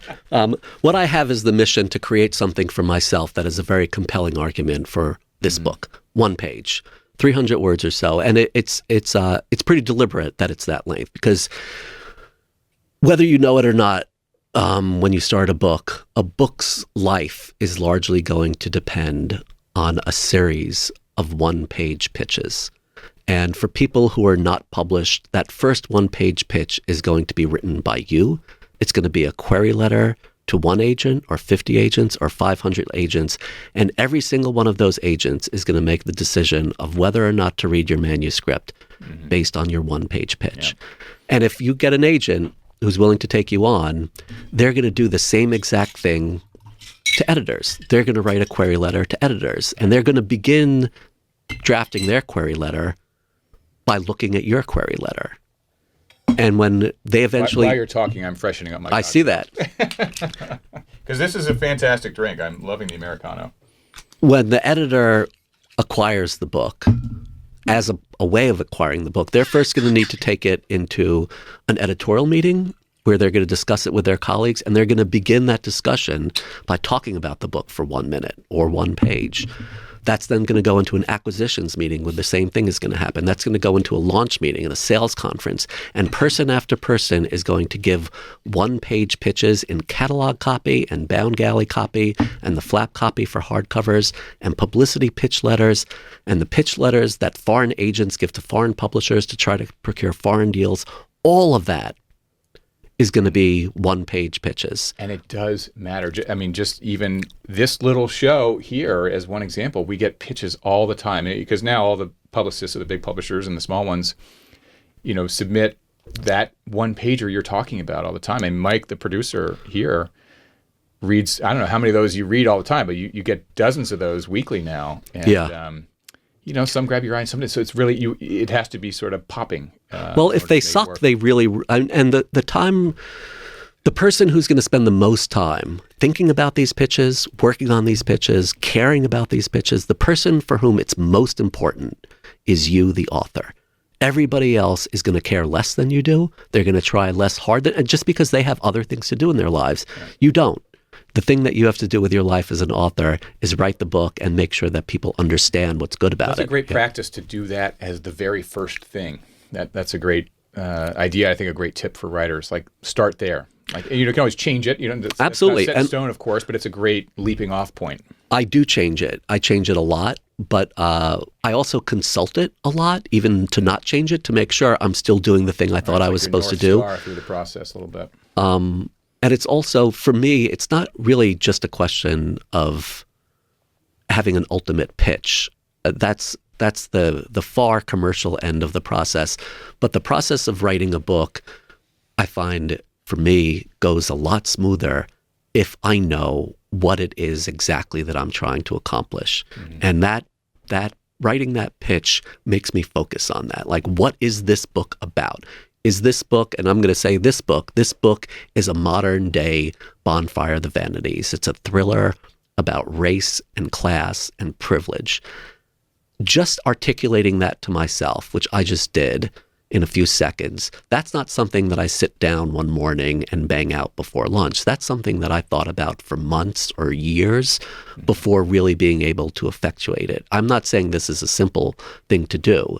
What I have is the mission to create something for myself that is a very compelling argument for this book. 1 page, 300 words or so, and it's pretty deliberate that it's that length, because whether you know it or not, when you start a book's life is largely going to depend on a series of 1-page pitches. And for people who are not published, that first 1-page pitch is going to be written by you. It's going to be a query letter to 1 agent or 50 agents or 500 agents. And every single one of those agents is going to make the decision of whether or not to read your manuscript based on your 1-page pitch. Yeah. And if you get an agent who's willing to take you on, they're going to do the same exact thing to editors. They're going to write a query letter to editors, and they're going to begin drafting their query letter by looking at your query letter. And when they eventually... While you're talking, I'm freshening up my... I see that. Because this is a fantastic drink. I'm loving the Americano. When the editor acquires the book, as a way of acquiring the book, they're first going to need to take it into an editorial meeting where they're going to discuss it with their colleagues, and they're going to begin that discussion by talking about the book for 1 minute or 1 page. That's then going to go into an acquisitions meeting where the same thing is going to happen. That's going to go into a launch meeting and a sales conference. And person after person is going to give 1-page pitches in catalog copy and bound galley copy and the flap copy for hardcovers and publicity pitch letters and the pitch letters that foreign agents give to foreign publishers to try to procure foreign deals. All of that is going to be 1-page pitches. And it does matter. I mean, just even this little show here, as one example, we get pitches all the time. Because now all the publicists of the big publishers and the small ones, submit that 1-pager you're talking about all the time. And Mike, the producer here, reads, I don't know how many of those you read all the time, but you get dozens of those weekly now. And, some grab your eye and some, so it's really, it has to be sort of popping. Well, if they suck, they really, and the person who's going to spend the most time thinking about these pitches, working on these pitches, caring about these pitches, the person for whom it's most important is you, the author. Everybody else is going to care less than you do. They're going to try less hard and just because they have other things to do in their lives. Yeah. You don't. The thing that you have to do with your life as an author is write the book and make sure that people understand what's good about it. That's a great practice to do that as the very first thing. That's a great idea. I think a great tip for writers. Like, start there. Like, you can always change it. Absolutely. It's not set in stone, of course, but it's a great leaping off point. I do change it. I change it a lot, but I also consult it a lot, even to not change it, to make sure I'm still doing the thing I thought I was supposed to do. Star through the process a little bit. And it's also, for me, it's not really just a question of having an ultimate pitch. That's the far commercial end of the process. But the process of writing a book, I find, for me, goes a lot smoother if I know what it is exactly that I'm trying to accomplish. Mm-hmm. And that writing that pitch makes me focus on that. Like, what is this book about? Is this book, and I'm going to say this book is a modern day Bonfire of the Vanities. It's a thriller about race and class and privilege. Just articulating that to myself, which I just did in a few seconds, that's not something that I sit down one morning and bang out before lunch. That's something that I thought about for months or years before really being able to effectuate it. I'm not saying this is a simple thing to do.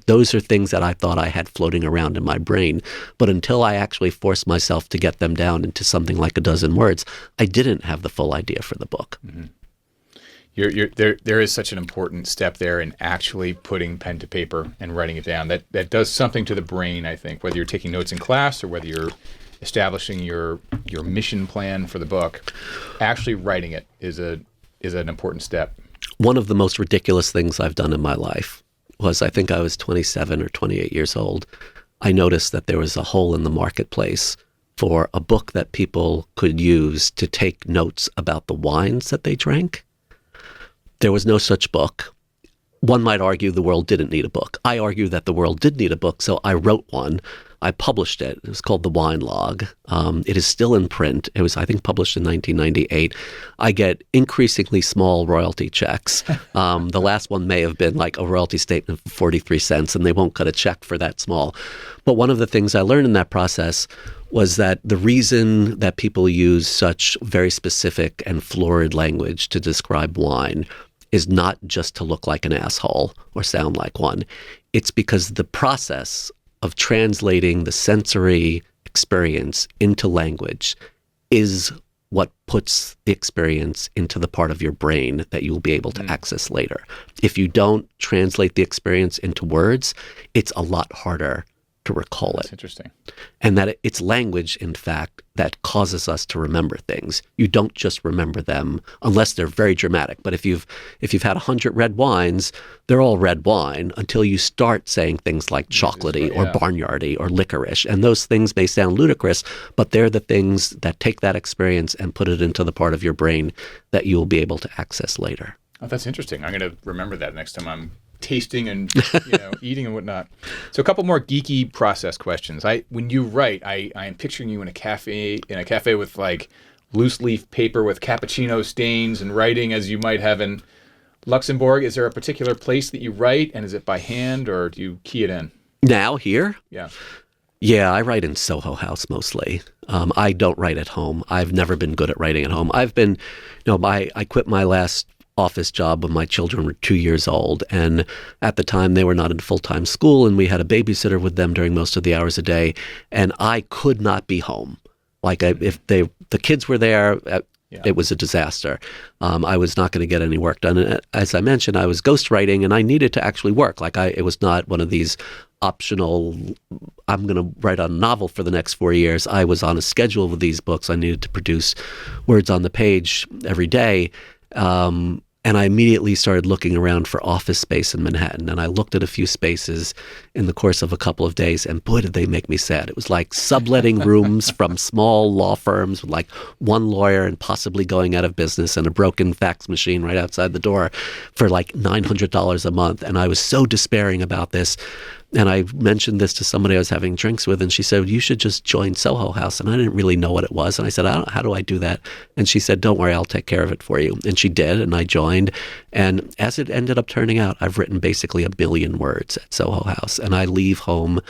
Those are things that I thought I had floating around in my brain, but until I actually forced myself to get them down into something like a dozen words, I didn't have the full idea for the book. Mm-hmm. There is such an important step there in actually putting pen to paper and writing it down. That does something to the brain, I think, whether you're taking notes in class or whether you're establishing your mission plan for the book. Actually writing it is an important step. One of the most ridiculous things I've done in my life was, I think I was 27 or 28 years old. I noticed that there was a hole in the marketplace for a book that people could use to take notes about the wines that they drank. There was no such book. One might argue the world didn't need a book. I argue that the world did need a book, so I wrote one. I published it. It was called The Wine Log. It is still in print. It was, I think, published in 1998. I get increasingly small royalty checks. The last one may have been like a royalty statement for 43 cents, and they won't cut a check for that small. But one of the things I learned in that process was that the reason that people use such very specific and florid language to describe wine is not just to look like an asshole or sound like one. It's because the process of translating the sensory experience into language is what puts the experience into the part of your brain that you will be able to access later. If you don't translate the experience into words, it's a lot harder to recall it. That's interesting. And that it's language, in fact, that causes us to remember things. You don't just remember them unless they're very dramatic. But if you've had 100 red wines, they're all red wine until you start saying things like chocolatey or barnyardy or licorice. And those things may sound ludicrous, but they're the things that take that experience and put it into the part of your brain that you will be able to access later. Oh, that's interesting. I'm going to remember that next time I'm tasting and eating and whatnot. So a couple more geeky process questions. When you write, I am picturing you in a cafe with like loose leaf paper with cappuccino stains and writing as you might have in Luxembourg. Is there a particular place that you write, and is it by hand or do you key it in? Now here? Yeah. Yeah, I write in Soho House mostly. I don't write at home. I've never been good at writing at home. I quit my last office job when my children were 2 years old, and at the time they were not in full-time school, and we had a babysitter with them during most of the hours a day, and I could not be home. Like if the kids were there, it was a disaster. I was not going to get any work done. And as I mentioned, I was ghostwriting, and I needed to actually work. It was not one of these optional, I'm going to write a novel for the next 4 years. I was on a schedule with these books. I needed to produce words on the page every day. And I immediately started looking around for office space in Manhattan. And I looked at a few spaces in the course of a couple of days, and boy, did they make me sad. It was like subletting rooms from small law firms with like one lawyer and possibly going out of business and a broken fax machine right outside the door for like $900 a month. And I was so despairing about this. And I mentioned this to somebody I was having drinks with, and she said, you should just join Soho House. And I didn't really know what it was. And I said, how do I do that? And she said, don't worry, I'll take care of it for you. And she did, and I joined. And as it ended up turning out, I've written basically 1 billion words at Soho House. And I leave home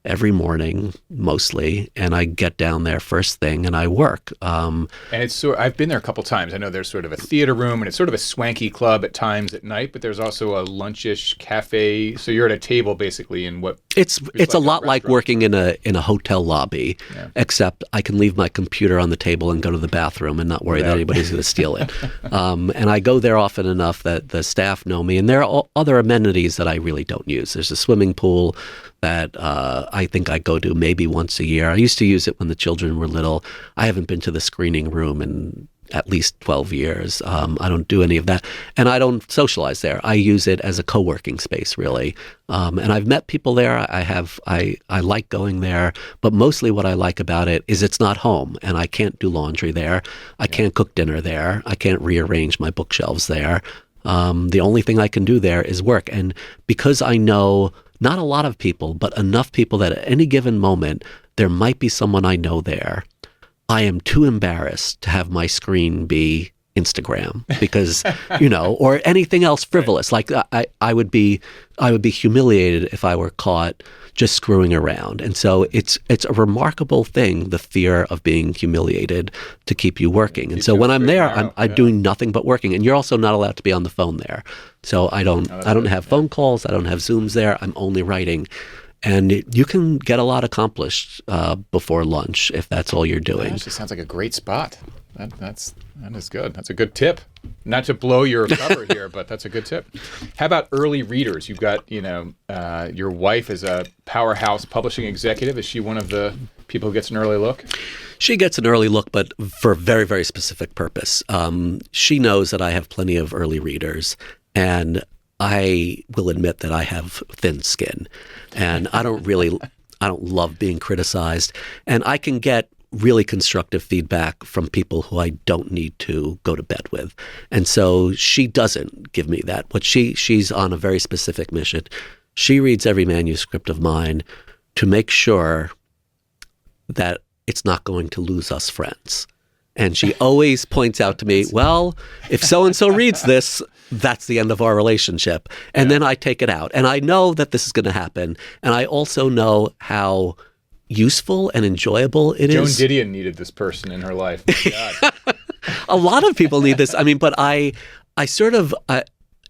every morning, mostly, and I get down there first thing and I work. And it's I've been there a couple times. I know there's sort of a theater room, and it's sort of a swanky club at times at night, but there's also a lunchish cafe. So you're at a table basically in what it's a lot like working in a hotel lobby, except I can leave my computer on the table and go to the bathroom and not worry that anybody's going to steal it. And I go there often enough that the staff know me, and there are other amenities that I really don't use. There's a swimming pool that I think I go to maybe once a year. I used to use it when the children were little. I haven't been to the screening room in at least 12 years. I don't do any of that. And I don't socialize there. I use it as a co-working space, really. And I've met people there. I like going there. But mostly what I like about it is it's not home. And I can't do laundry there. I can't cook dinner there. I can't rearrange my bookshelves there. The only thing I can do there is work. And because I know not a lot of people, but enough people that at any given moment, there might be someone I know there, I am too embarrassed to have my screen be Instagram because, or anything else frivolous. Like I would be humiliated if I were caught just screwing around. And so it's a remarkable thing, the fear of being humiliated, to keep you working. And so when I'm there, I'm doing nothing but working. And you're also not allowed to be on the phone there. So I don't have phone calls. I don't have Zooms there. I'm only writing. And you can get a lot accomplished before lunch if that's all you're doing. That sounds like a great spot. That is good. That's a good tip. Not to blow your cover here, but that's a good tip. How about early readers? You've got, your wife is a powerhouse publishing executive. Is she one of the people who gets an early look? She gets an early look, but for a very, very specific purpose. She knows that I have plenty of early readers, and I will admit that I have thin skin, and I don't love being criticized, and I can get really constructive feedback from people who I don't need to go to bed with. And so she doesn't give me that. She's on a very specific mission. She reads every manuscript of mine to make sure that it's not going to lose us friends. And she always points out to me, well, if so-and-so reads this, that's the end of our relationship. And then I take it out. And I know that this is going to happen. And I also know how useful and enjoyable it is. Joan Didion needed this person in her life. My God. A lot of people need this. I mean, but I sort of,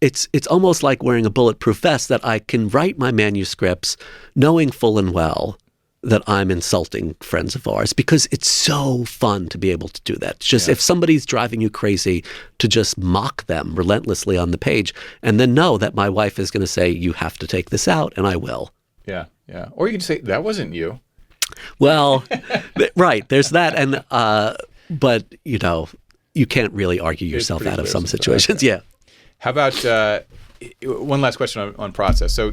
it's almost like wearing a bulletproof vest that I can write my manuscripts knowing full and well that I'm insulting friends of ours, because it's so fun to be able to do that. It's just if somebody's driving you crazy, to just mock them relentlessly on the page and then know that my wife is going to say, you have to take this out, and I will. Yeah. Or you can say, that wasn't you. Well, right. There's that. And, but, you can't really argue yourself out of some situations. Yeah. How about one last question on process? So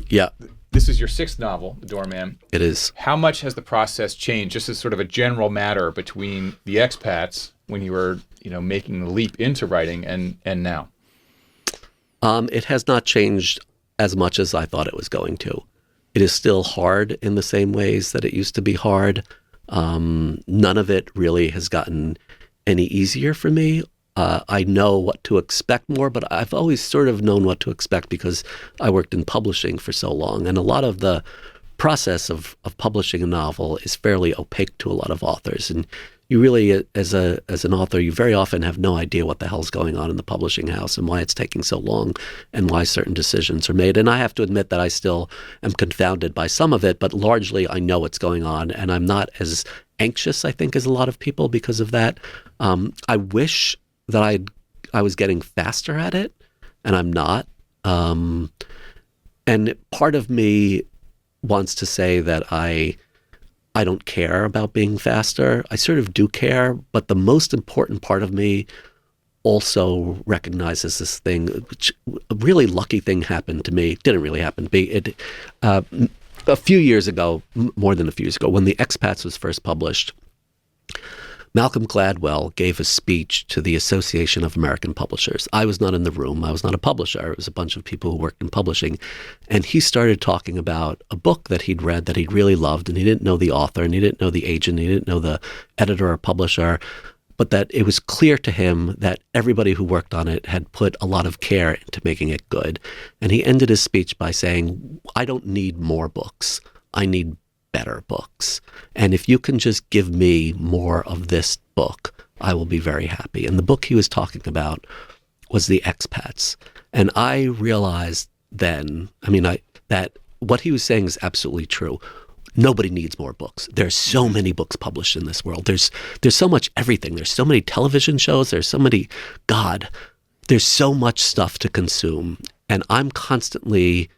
this is your sixth novel, The Doorman. It is. How much has the process changed, just as sort of a general matter, between the expats when you were, making the leap into writing and now? It has not changed as much as I thought it was going to. It is still hard in the same ways that it used to be hard. None of it really has gotten any easier for me. I know what to expect more, but I've always sort of known what to expect because I worked in publishing for so long. And a lot of the process of publishing a novel is fairly opaque to a lot of authors. And you really, as an author, you very often have no idea what the hell's going on in the publishing house and why it's taking so long and why certain decisions are made. And I have to admit that I still am confounded by some of it, but largely I know what's going on, and I'm not as anxious, I think, as a lot of people because of that. I wish that I was getting faster at it, and I'm not. And part of me wants to say that I don't care about being faster. I sort of do care, but the most important part of me also recognizes this thing, which a really lucky thing happened to me. Didn't really happen to me. A few years ago, more than a few years ago, when The Expats was first published, Malcolm Gladwell gave a speech to the Association of American Publishers. I was not in the room. I was not a publisher. It was a bunch of people who worked in publishing. And he started talking about a book that he'd read that he'd really loved, and he didn't know the author, and he didn't know the agent, he didn't know the editor or publisher, but that it was clear to him that everybody who worked on it had put a lot of care into making it good. And he ended his speech by saying, I don't need more books. I need better books. And if you can just give me more of this book, I will be very happy. And the book he was talking about was The Expats. And I realized then, that what he was saying is absolutely true. Nobody needs more books. There's so many books published in this world. There's so much everything. There's so many television shows. There's so many, there's so much stuff to consume. And I'm constantly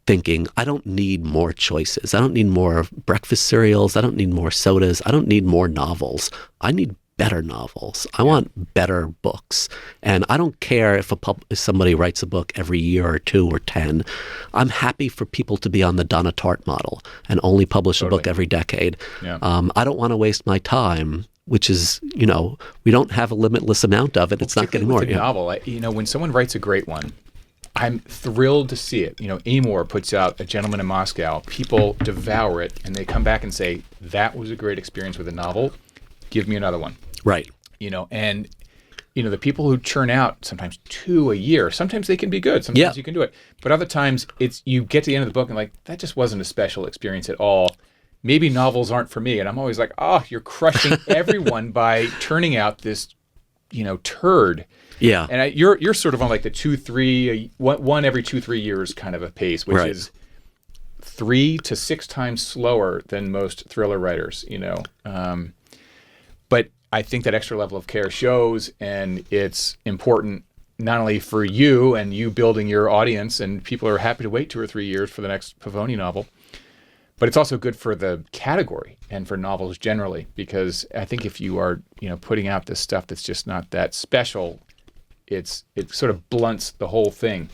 thinking, I don't need more choices. I don't need more breakfast cereals. I don't need more sodas. I don't need more novels. I need better novels. I want better books. And I don't care if somebody writes a book every year or 2 or 10. I'm happy for people to be on the Donna Tartt model and only publish a book every decade. Yeah. I don't want to waste my time, which is, we don't have a limitless amount of it. It's not getting more. With a novel, when someone writes a great one, I'm thrilled to see it. Amor puts out A Gentleman in Moscow. People devour it, and they come back and say, that was a great experience with a novel. Give me another one. Right. And the people who churn out sometimes 2 a year, sometimes they can be good. Sometimes you can do it. But other times you get to the end of the book and that just wasn't a special experience at all. Maybe novels aren't for me. And I'm always like, you're crushing everyone by turning out this, turd. Yeah. And you're sort of on the 2-3, one every 2-3 years kind of a pace, which is 3 to 6 times slower than most thriller writers, But I think that extra level of care shows, and it's important not only for you and you building your audience, and people are happy to wait 2 or 3 years for the next Pavone novel, but it's also good for the category and for novels generally, because I think if you are, putting out this stuff that's just not that special, it sort of blunts the whole thing.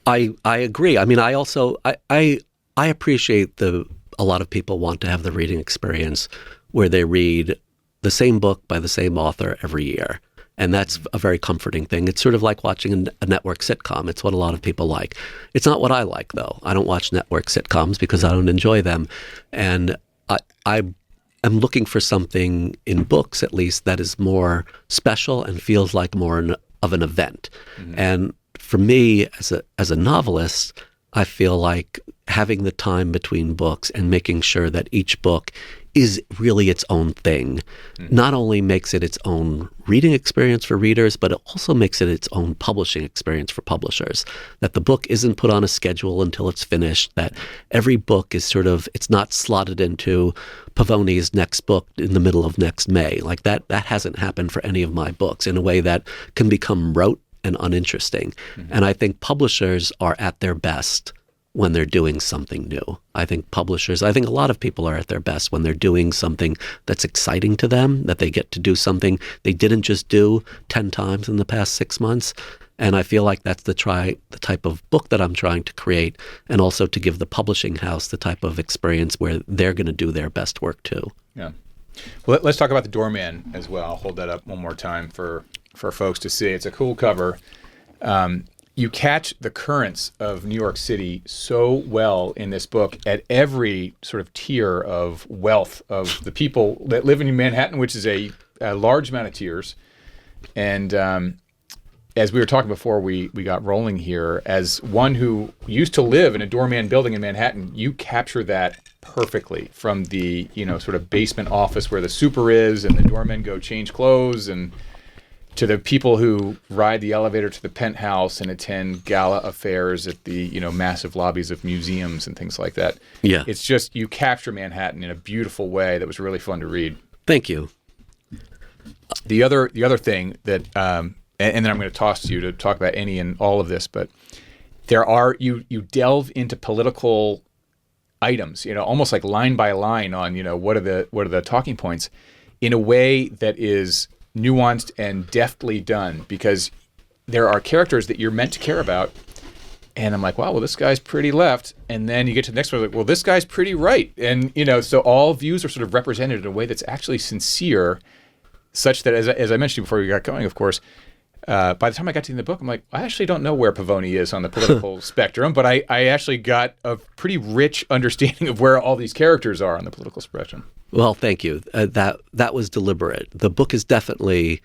I agree. I also I appreciate a lot of people want to have the reading experience where they read the same book by the same author every year. And that's a very comforting thing. It's sort of like watching a network sitcom. It's what a lot of people like. It's not what I like, though. I don't watch network sitcoms because I don't enjoy them. And I am looking for something in books, at least, that is more special and feels like more of an event. Mm-hmm. And for me, as a novelist, I feel like having the time between books and making sure that each book is really its own thing, not only makes it its own reading experience for readers, but it also makes it its own publishing experience for publishers. That the book isn't put on a schedule until it's finished, that every book is it's not slotted into Pavone's next book in the middle of next May. Like that hasn't happened for any of my books in a way that can become rote and uninteresting. Mm-hmm. And I think publishers are at their best when they're doing something new. I think a lot of people are at their best when they're doing something that's exciting to them, that they get to do something they didn't just do 10 times in the past 6 months. And I feel like that's the type of book that I'm trying to create, and also to give the publishing house the type of experience where they're going to do their best work too. Yeah. Well, let's talk about the Doorman as well. I'll hold that up one more time for folks to see. It's a cool cover. You catch the currents of New York City so well in this book at every sort of tier of wealth of the people that live in Manhattan, which is a large amount of tiers. And as we were talking before we got rolling here, as one who used to live in a Doorman building in Manhattan, you capture that perfectly, from the sort of basement office where the super is and the doormen go change clothes, and to the people who ride the elevator to the penthouse and attend gala affairs at the massive lobbies of museums and things like that. Yeah, it's just, you capture Manhattan in a beautiful way that was really fun to read. Thank you. The other thing that, and then I'm going to toss to you to talk about any and all of this, but you delve into political items, almost like line by line on what are the talking points, in a way that is nuanced and deftly done, because there are characters that you're meant to care about, and I'm like, wow, well, this guy's pretty left, and then you get to the next one, like, well, this guy's pretty right, and so all views are sort of represented in a way that's actually sincere, such that, as I mentioned before we got going, of course, by the time I got to the end of the book, I'm like, I actually don't know where Pavone is on the political spectrum, but I actually got a pretty rich understanding of where all these characters are on the political spectrum. Well, thank you. That was deliberate. The book is definitely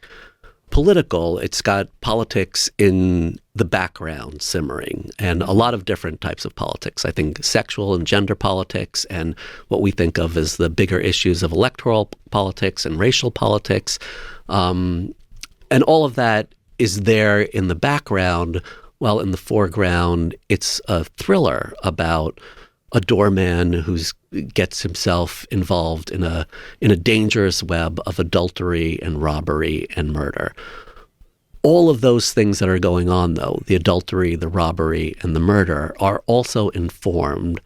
political. It's got politics in the background simmering, and a lot of different types of politics. I think sexual and gender politics, and what we think of as the bigger issues of electoral politics and racial politics. And all of that is there in the background, while in the foreground, it's a thriller about a doorman who gets himself involved in a dangerous web of adultery and robbery and murder. All of those things that are going on, though, the adultery, the robbery, and the murder, are also informed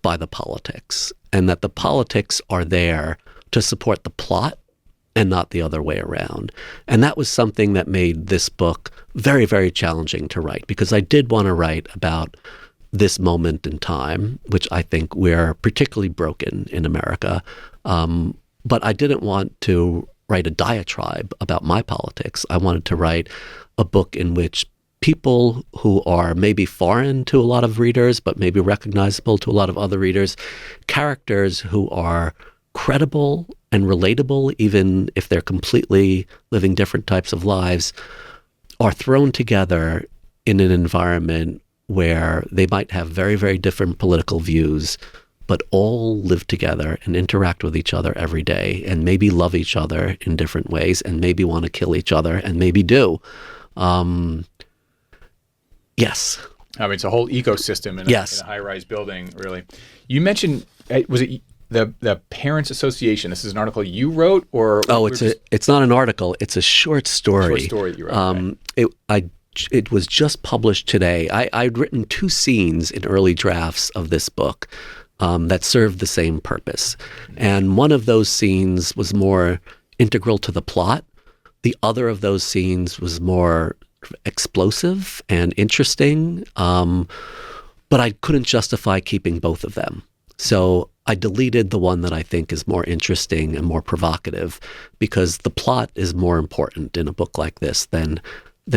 by the politics, and that the politics are there to support the plot and not the other way around. And that was something that made this book very, very challenging to write, because I did want to write about this moment in time, which I think we're particularly broken in America. But I didn't want to write a diatribe about my politics. I wanted to write a book in which people who are maybe foreign to a lot of readers, but maybe recognizable to a lot of other readers, characters who are credible and relatable, even if they're completely living different types of lives, are thrown together in an environment where they might have very, very different political views, but all live together and interact with each other every day, and maybe love each other in different ways, and maybe want to kill each other, and maybe do. Yes. I mean, it's a whole ecosystem in a high-rise building, really. You mentioned, was it the Parents Association? This is an article you wrote, or? Oh, it's not an article. It's a short story. Short story that you wrote. It was just published today. I'd written 2 scenes in early drafts of this book that served the same purpose. And one of those scenes was more integral to the plot. The other of those scenes was more explosive and interesting, but I couldn't justify keeping both of them. So I deleted the one that I think is more interesting and more provocative, because the plot is more important in a book like this than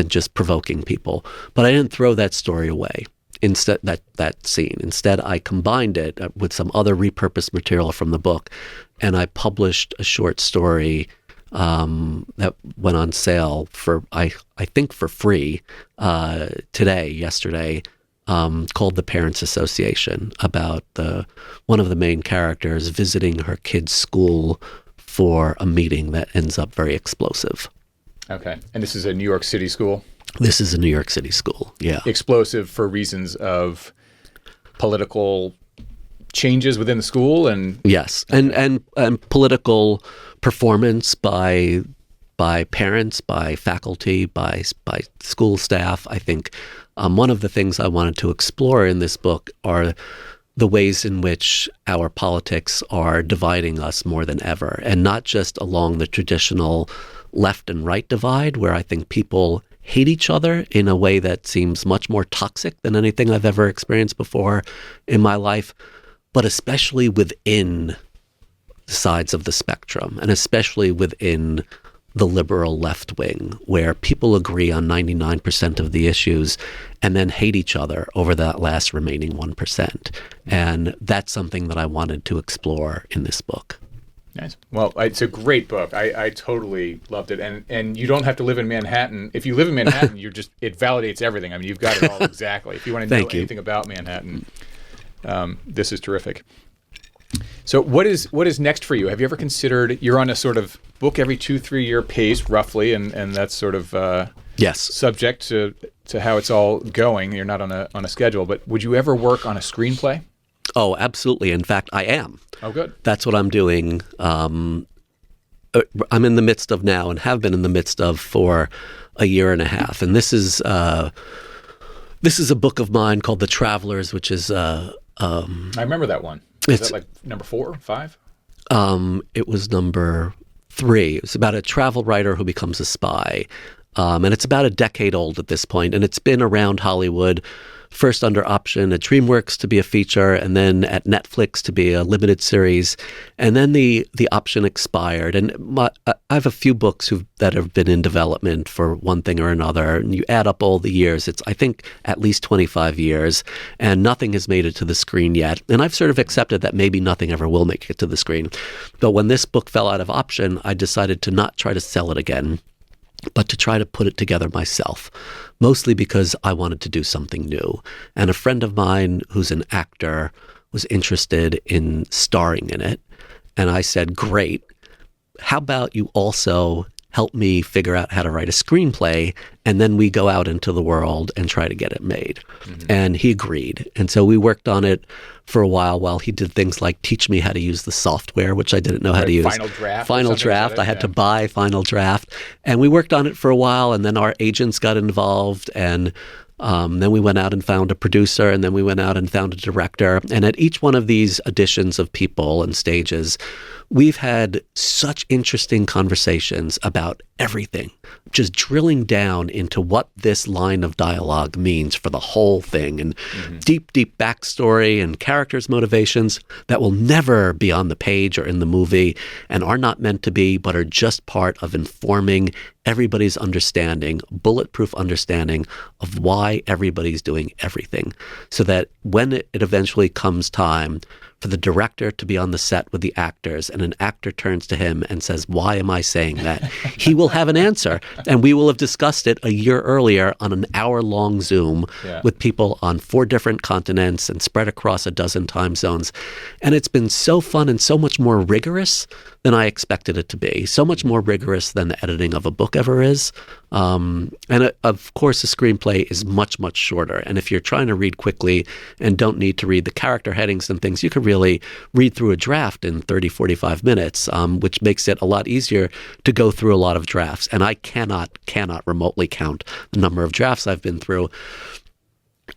just provoking people. But I didn't throw that story away. Instead, that scene. Instead, I combined it with some other repurposed material from the book, and I published a short story that went on sale for I think for free yesterday, called The Parents Association, about one of the main characters visiting her kid's school for a meeting that ends up very explosive. Okay. And this is a New York City school? This is a New York City school, yeah. Explosive for reasons of political changes within the school? And yes, and political performance by parents, by faculty, by school staff. I think one of the things I wanted to explore in this book are the ways in which our politics are dividing us more than ever, and not just along the traditional left and right divide, where I think people hate each other in a way that seems much more toxic than anything I've ever experienced before in my life, but especially within the sides of the spectrum, and especially within the liberal left wing, where people agree on 99% of the issues and then hate each other over that last remaining 1%. And that's something that I wanted to explore in this book. Nice. Well, it's a great book. I totally loved it. And you don't have to live in Manhattan. If you live in Manhattan, it validates everything. I mean, you've got it all exactly. If you want to know anything about Manhattan, this is terrific. So what is next for you? Have you ever considered, you're on a sort of book every 2-3 year pace roughly, and that's sort of yes, subject to how it's all going. You're not on a schedule, but would you ever work on a screenplay? Oh, absolutely. In fact, I am. Oh, good. That's what I'm doing. I'm in the midst of now, and have been in the midst of for a year and a half. And this is a book of mine called The Travelers, which is I remember that one. Is that like number 4 or 5? It was number 3. It's about a travel writer who becomes a spy. And it's about a decade old at this point, and it's been around Hollywood, first under option at DreamWorks to be a feature, and then at Netflix to be a limited series. And then the option expired. And I have a few books that have been in development for one thing or another. And you add up all the years, it's, I think, at least 25 years, and nothing has made it to the screen yet. And I've sort of accepted that maybe nothing ever will make it to the screen. But when this book fell out of option, I decided to not try to sell it again. but to try to put it together myself, mostly because I wanted to do something new. And a friend of mine who's an actor was interested in starring in it. And I said, great. How about you also help me figure out how to write a screenplay, and then we go out into the world and try to get it made. And he agreed. And so we worked on it for a while he did things like teach me how to use the software, which I didn't know how to use. Final Draft. Final Draft. I had to buy Final Draft. And we worked on it for a while, and then our agents got involved, and then we went out and found a producer, and then we went out and found a director. And at each one of these auditions of people and stages, we've had such interesting conversations about everything, just drilling down into what this line of dialogue means for the whole thing, and deep, deep backstory and characters' motivations that will never be on the page or in the movie and are not meant to be, but are just part of informing everybody's understanding, bulletproof understanding of why everybody's doing everything, so that when it eventually comes time for the director to be on the set with the actors and an actor turns to him and says, why am I saying that? He will have an answer. And we will have discussed it a year earlier on an hour-long Zoom with people on 4 different continents and spread across a dozen time zones. And it's been so fun and so much more rigorous than I expected it to be. So much more rigorous than the editing of a book ever is. Of course, a screenplay is much, much shorter. And if you're trying to read quickly and don't need to read the character headings and things, you can really read through a draft in 30, 45 minutes, which makes it a lot easier to go through a lot of drafts. And I cannot remotely count the number of drafts I've been through.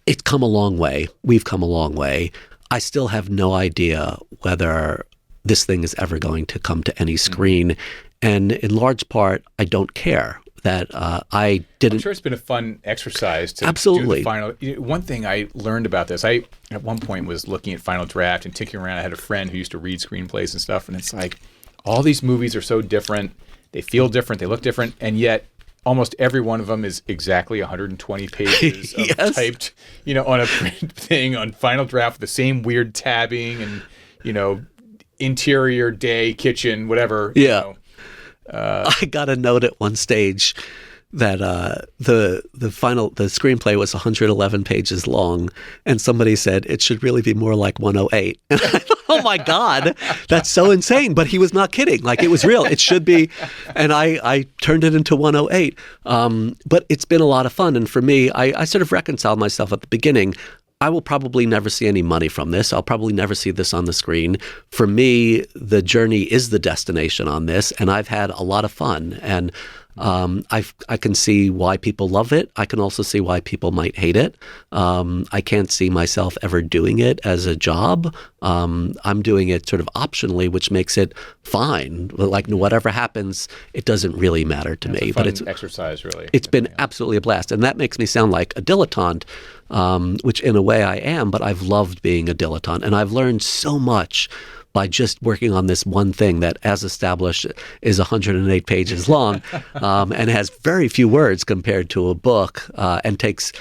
It's come a long way. We've come a long way. I still have no idea whether this thing is ever going to come to any screen. And in large part, I don't care that I didn't. I'm sure it's been a fun exercise to Absolutely. do the final. One thing I learned about this, I at one point was looking at Final Draft and tinkering around. I had a friend who used to read screenplays and stuff, and it's like all these movies are so different. They feel different. They look different, and yet almost every one of them is exactly 120 pages of typed, on a print thing on Final Draft with the same weird tabbing and, interior, day, kitchen, whatever. Yeah. I got a note at one stage that the screenplay was 111 pages long, and somebody said it should really be more like 108. And I thought, oh my God, that's so insane. But he was not kidding. Like, it was real. It should be. And I turned it into 108. But it's been a lot of fun. And for me, I sort of reconciled myself at the beginning. I will probably never see any money from this. I'll probably never see this on the screen. For me, the journey is the destination on this, and I've had a lot of fun. And I can see why people love it. I can also see why people might hate it. I can't see myself ever doing it as a job. I'm doing it sort of optionally, which makes it fine. Like, whatever happens, it doesn't really matter to me. But it's exercise, really. It's been absolutely a blast, and that makes me sound like a dilettante, which in a way I am. But I've loved being a dilettante, and I've learned so much by just working on this one thing that, as established, is 108 pages long and has very few words compared to a book and takes,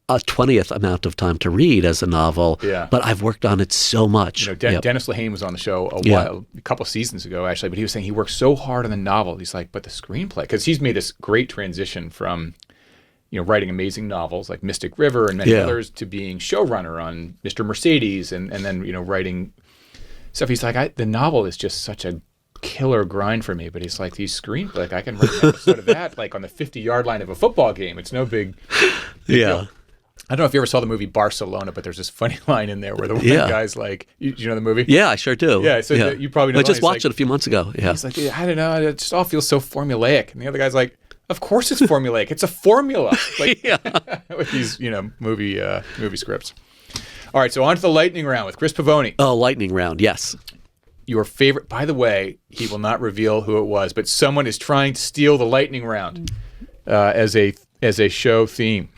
a 20th amount of time to read as a novel. Yeah. But I've worked on it so much. Dennis Lehane was on the show a couple seasons ago, actually, but he was saying he worked so hard on the novel. He's like, but the screenplay, because he's made this great transition from writing amazing novels like Mystic River and many others to being showrunner on Mr. Mercedes and then, writing stuff. He's like, the novel is just such a killer grind for me, but he's like, these screenplays, like I can write an episode of that like on the 50-yard line of a football game. It's no big deal. I don't know if you ever saw the movie Barcelona, but there's this funny line in there where the one guy's like, you know the movie? Yeah, I sure do. Yeah, so you probably know. I just watched it a few months ago. Yeah. He's like, I don't know, it just all feels so formulaic. And the other guy's like, of course it's formulaic. It's a formula. Like, with these, movie scripts. All right, so on to the lightning round with Chris Pavone. Oh, lightning round, yes. Your favorite, by the way, he will not reveal who it was, but someone is trying to steal the lightning round as a show theme.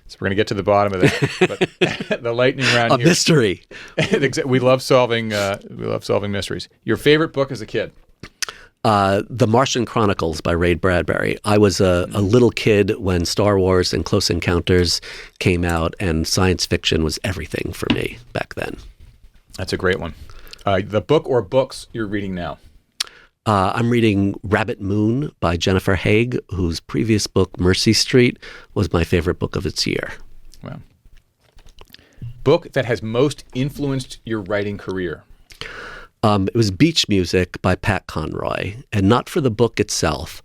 So we're going to get to the bottom of that. But the lightning round a here. Mystery. We love solving mysteries. Your favorite book as a kid? The Martian Chronicles by Ray Bradbury. I was a little kid when Star Wars and Close Encounters came out, and science fiction was everything for me back then. That's a great one. The book or books you're reading now? I'm reading Rabbit Moon by Jennifer Haig, whose previous book, Mercy Street, was my favorite book of its year. Wow. Book that has most influenced your writing career? It was Beach Music by Pat Conroy, and not for the book itself,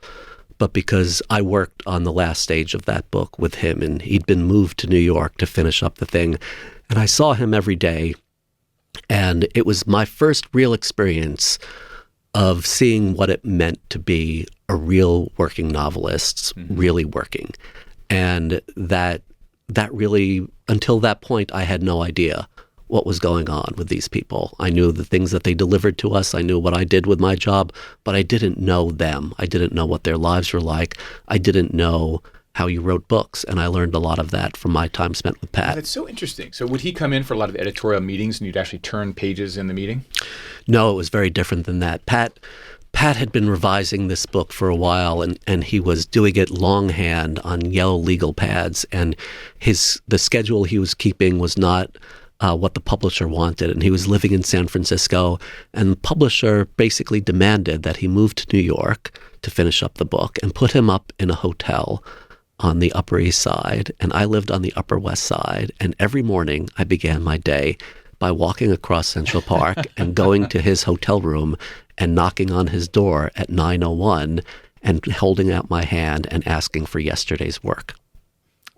but because I worked on the last stage of that book with him, and he'd been moved to New York to finish up the thing. And I saw him every day, and it was my first real experience of seeing what it meant to be a real working novelist, really working. And that really, until that point, I had no idea what was going on with these people. I knew the things that they delivered to us. I knew what I did with my job, but I didn't know them. I didn't know what their lives were like. I didn't know how you wrote books, and I learned a lot of that from my time spent with Pat. That's so interesting. So would he come in for a lot of editorial meetings and you'd actually turn pages in the meeting? No, it was very different than that. Pat had been revising this book for a while, and he was doing it longhand on yellow legal pads, and the schedule he was keeping was not what the publisher wanted, and he was living in San Francisco, and the publisher basically demanded that he move to New York to finish up the book and put him up in a hotel on the Upper East Side, and I lived on the Upper West Side, and every morning I began my day by walking across Central Park and going to his hotel room and knocking on his door at 9:01 and holding out my hand and asking for yesterday's work.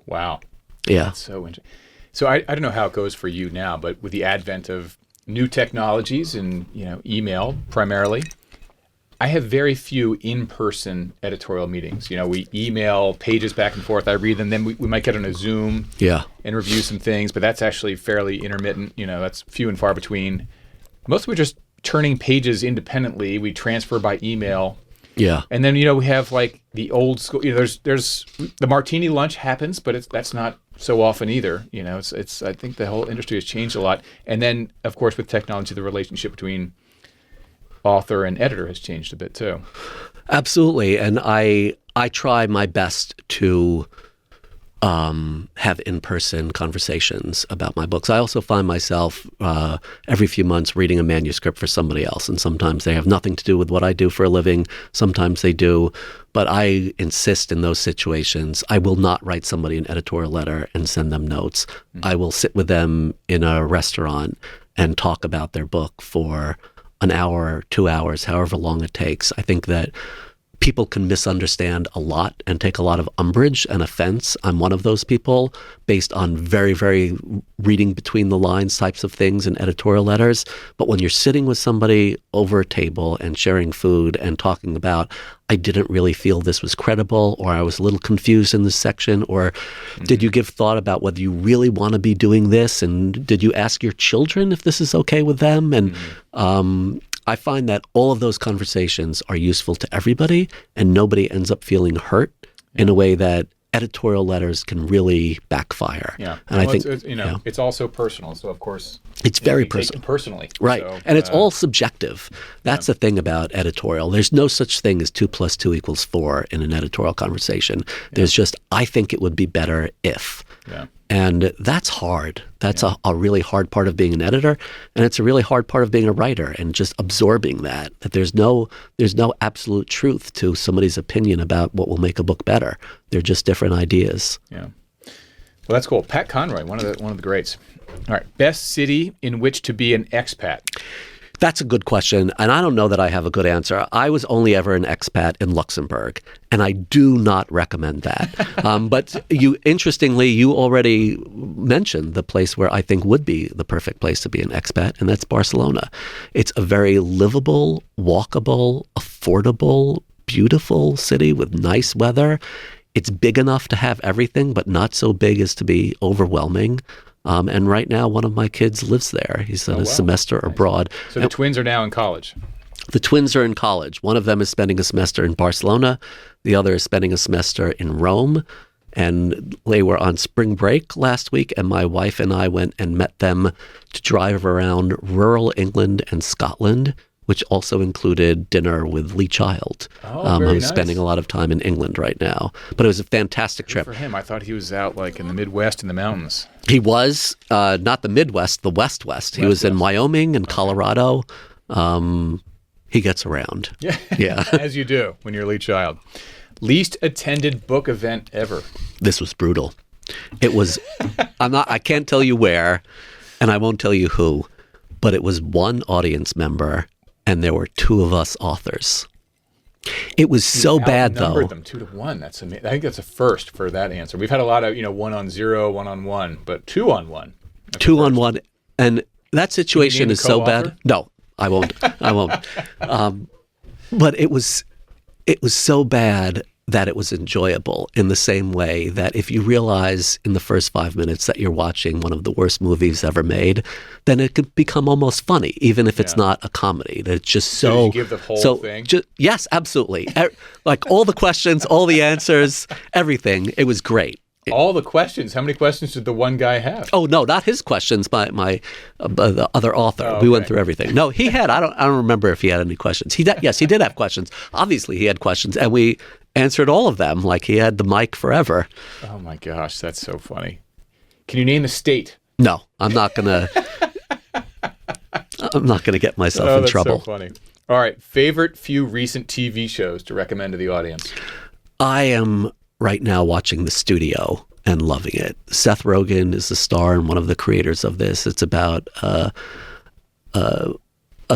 Wow. Yeah. That's so interesting. So I don't know how it goes for you now, but with the advent of new technologies and email primarily, I have very few in-person editorial meetings. We email pages back and forth. I read them. Then we might get on a Zoom and review some things, but that's actually fairly intermittent. That's few and far between. Most we're just turning pages independently. We transfer by email. Yeah. And then, we have like the old school, there's the martini lunch happens, but that's not so often either. It's I think the whole industry has changed a lot. And then, of course, with technology, the relationship between author and editor has changed a bit too. Absolutely. And I try my best to have in-person conversations about my books. I also find myself every few months reading a manuscript for somebody else, and sometimes they have nothing to do with what I do for a living. Sometimes they do, but I insist in those situations, I will not write somebody an editorial letter and send them notes. I will sit with them in a restaurant and talk about their book for an hour, 2 hours, however long it takes. I think that people can misunderstand a lot and take a lot of umbrage and offense. I'm one of those people based on very, very reading between the lines types of things in editorial letters. But when you're sitting with somebody over a table and sharing food and talking about, I didn't really feel this was credible, or I was a little confused in this section, or did you give thought about whether you really want to be doing this? And did you ask your children if this is okay with them? And I find that all of those conversations are useful to everybody, and nobody ends up feeling hurt in a way that editorial letters can really backfire. Yeah, and I think it's also personal. So of course, it's very personal. Take it personally, right? So, and it's all subjective. That's the thing about editorial. There's no such thing as 2 + 2 = 4 in an editorial conversation. There's just, I think it would be better if. Yeah. And that's hard. That's a really hard part of being an editor, and it's a really hard part of being a writer, and just absorbing that there's no absolute truth to somebody's opinion about what will make a book better. They're just different ideas. Yeah. Well, that's cool. Pat Conroy, one of the greats. All right. Best city in which to be an expat? That's a good question, and I don't know that I have a good answer. I was only ever an expat in Luxembourg, and I do not recommend that. But interestingly, you already mentioned the place where I think would be the perfect place to be an expat, and that's Barcelona. It's a very livable, walkable, affordable, beautiful city with nice weather. It's big enough to have everything, but not so big as to be overwhelming. And right now, one of my kids lives there. He's on a semester abroad. So the twins are now in college? The twins are in college. One of them is spending a semester in Barcelona. The other is spending a semester in Rome. And they were on spring break last week, and my wife and I went and met them to drive around rural England and Scotland, which also included dinner with Lee Child, who's spending a lot of time in England right now. But it was a fantastic trip. Good for him. I thought he was out like in the Midwest in the mountains. He was, not the Midwest, the West. He was in Wyoming and Colorado. He gets around. Yeah. Yeah. As you do when you're a lead child. Least attended book event ever. This was brutal. It was, I can't tell you where, and I won't tell you who, but it was one audience member, and there were two of us authors. It was so bad, though. Outnumbered them 2-1. That's amazing. I think that's a first for that answer. We've had a lot of, 1-on-0, 1-on-1, but 2-on-1. 2-on-1, and that situation is so co-author? bad. No, I won't. I won't. But it was so bad that it was enjoyable in the same way that if you realize in the first 5 minutes that you're watching one of the worst movies ever made, then it could become almost funny, even if it's not a comedy. That it's just so. Did you give the whole thing? Yes, absolutely. Like all the questions, all the answers, everything. It was great. All the questions. How many questions did the one guy have? Oh no, not his questions. The other author. Oh, We went okay. through everything. No, he had. I don't remember if he had any questions. Yes, he did have questions. Obviously, he had questions, and we answered all of them. Like he had the mic forever. Oh my gosh, that's so funny. Can you name the state? No, I'm not gonna. I'm not gonna get myself in that's trouble. so funny. All right, favorite few recent TV shows to recommend to the audience. I am right now watching The Studio and loving it. Seth Rogen is the star and one of the creators of this. It's about a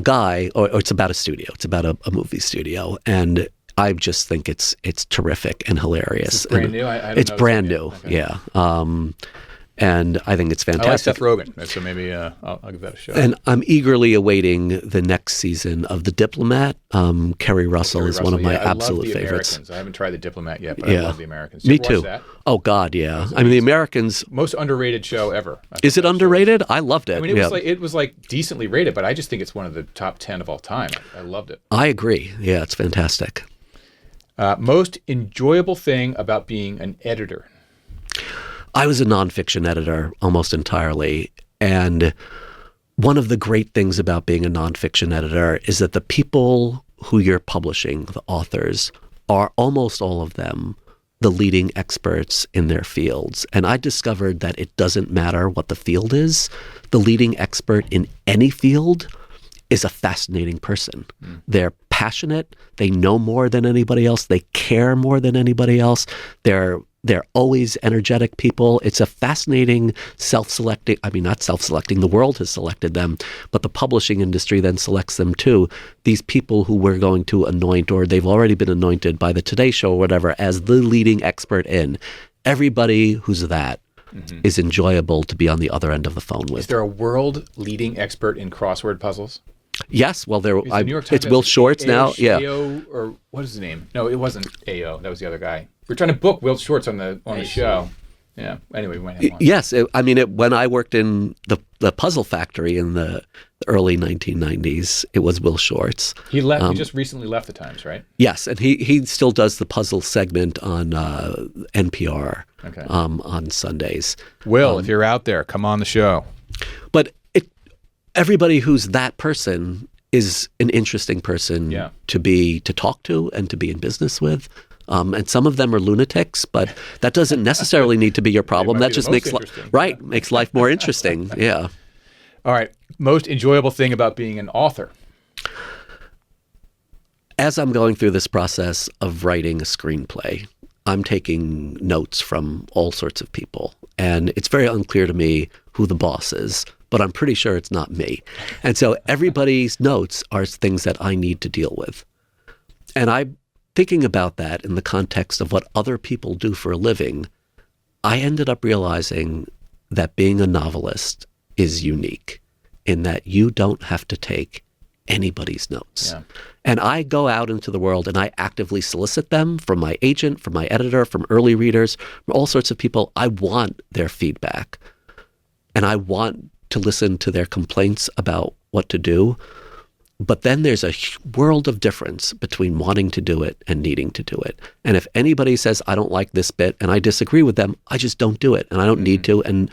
guy, or it's about a studio. It's about a movie studio, and I just think it's terrific and hilarious. It's brand new. I don't it's know brand this new. one yet. Okay. Yeah. And I think it's I like fantastic. Seth Rogen, so maybe I'll give that a shot. And I'm eagerly awaiting the next season of The Diplomat. Kerry Russell is one of my absolute favorites. Americans. I haven't tried The Diplomat yet, but I love The Americans. Me You ever too. watch that? Oh God, yeah. I mean, The Americans. Most underrated show ever. Is it underrated? I loved it. I mean, it was like decently rated, but I just think it's one of the top 10 of all time. I loved it. I agree. Yeah, it's fantastic. Most enjoyable thing about being an editor. I was a nonfiction editor almost entirely, and one of the great things about being a nonfiction editor is that the people who you're publishing, the authors, are almost all of them the leading experts in their fields. And I discovered that it doesn't matter what the field is. The leading expert in any field is a fascinating person. They're passionate. They know more than anybody else. They care more than anybody else. They're always energetic people. It's a fascinating self-selecting, not self-selecting, the world has selected them, but the publishing industry then selects them too. These people who we're going to anoint, or they've already been anointed by the Today Show or whatever, as the leading expert in. Everybody who's that is enjoyable to be on the other end of the phone with. Is there a world-leading expert in crossword puzzles? Yes, well, The New York Times it's Will has Shortz now. Yeah. AO, or what is his name? No, it wasn't AO. That was the other guy. We're trying to book Will Shortz on the show. Yeah. Anyway, we might have one. Yes, when I worked in the Puzzle Factory in the early 1990s, it was Will Shortz. He left. He just recently left the Times, right? Yes, and he still does the puzzle segment on NPR on Sundays. Will, if you're out there, come on the show. But everybody who's that person is an interesting person to talk to and to be in business with. And some of them are lunatics, but that doesn't necessarily need to be your problem. That just makes makes life more interesting. Yeah. All right. Most enjoyable thing about being an author. As I'm going through this process of writing a screenplay, I'm taking notes from all sorts of people, and it's very unclear to me who the boss is, but I'm pretty sure it's not me. And so everybody's notes are things that I need to deal with. And I'm thinking about that in the context of what other people do for a living. I ended up realizing that being a novelist is unique in that you don't have to take anybody's notes. Yeah. And I go out into the world and I actively solicit them from my agent, from my editor, from early readers, from all sorts of people. I want their feedback. And I want to listen to their complaints about what to do. But then there's a world of difference between wanting to do it and needing to do it. And if anybody says, I don't like this bit and I disagree with them, I just don't do it. And I don't need to. And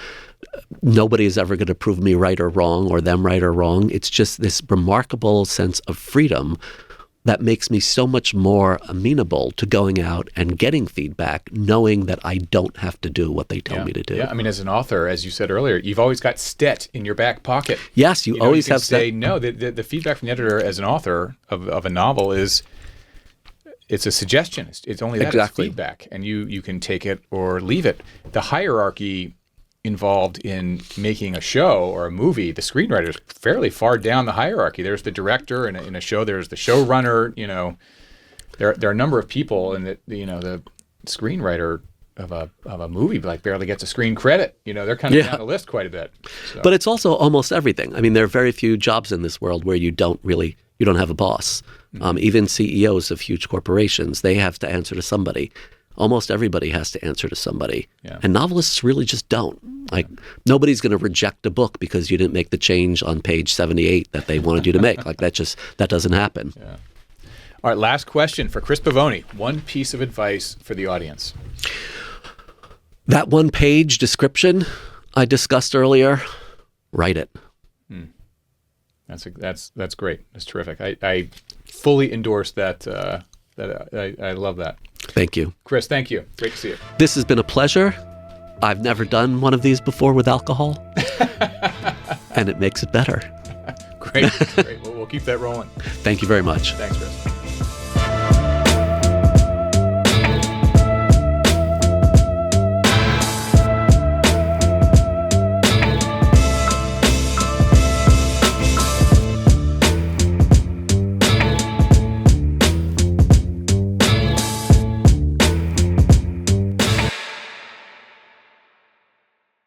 nobody is ever going to prove me right or wrong or them right or wrong. It's just this remarkable sense of freedom that makes me so much more amenable to going out and getting feedback, knowing that I don't have to do what they tell me to do. Yeah, I mean, as an author, as you said earlier, you've always got STET in your back pocket. Yes, you always you can have say STET. no. The feedback from the editor as an author of a novel is it's a suggestion. It's only that. Exactly. It's feedback, and you can take it or leave it. The hierarchy involved in making a show or a movie, the screenwriter is fairly far down the hierarchy. There's the director in a show. There's the showrunner. There are a number of people, and the screenwriter of a movie barely gets a screen credit. They're kind of down the list quite a bit. So. But it's also almost everything. I mean, there are very few jobs in this world where you don't have a boss. Even CEOs of huge corporations, they have to answer to somebody. Almost everybody has to answer to somebody. Yeah. And novelists really just don't. Like, nobody's going to reject a book because you didn't make the change on page 78 that they wanted you to make. Like, that doesn't happen. Yeah. All right, last question for Chris Pavone. One piece of advice for the audience. That one-page description I discussed earlier, write it. That's great. That's terrific. I fully endorse that. I love that. Thank you. Chris, thank you. Great to see you. This has been a pleasure. I've never done one of these before with alcohol, and it makes it better. Great. Well, we'll keep that rolling. Thank you very much. Thanks, Chris.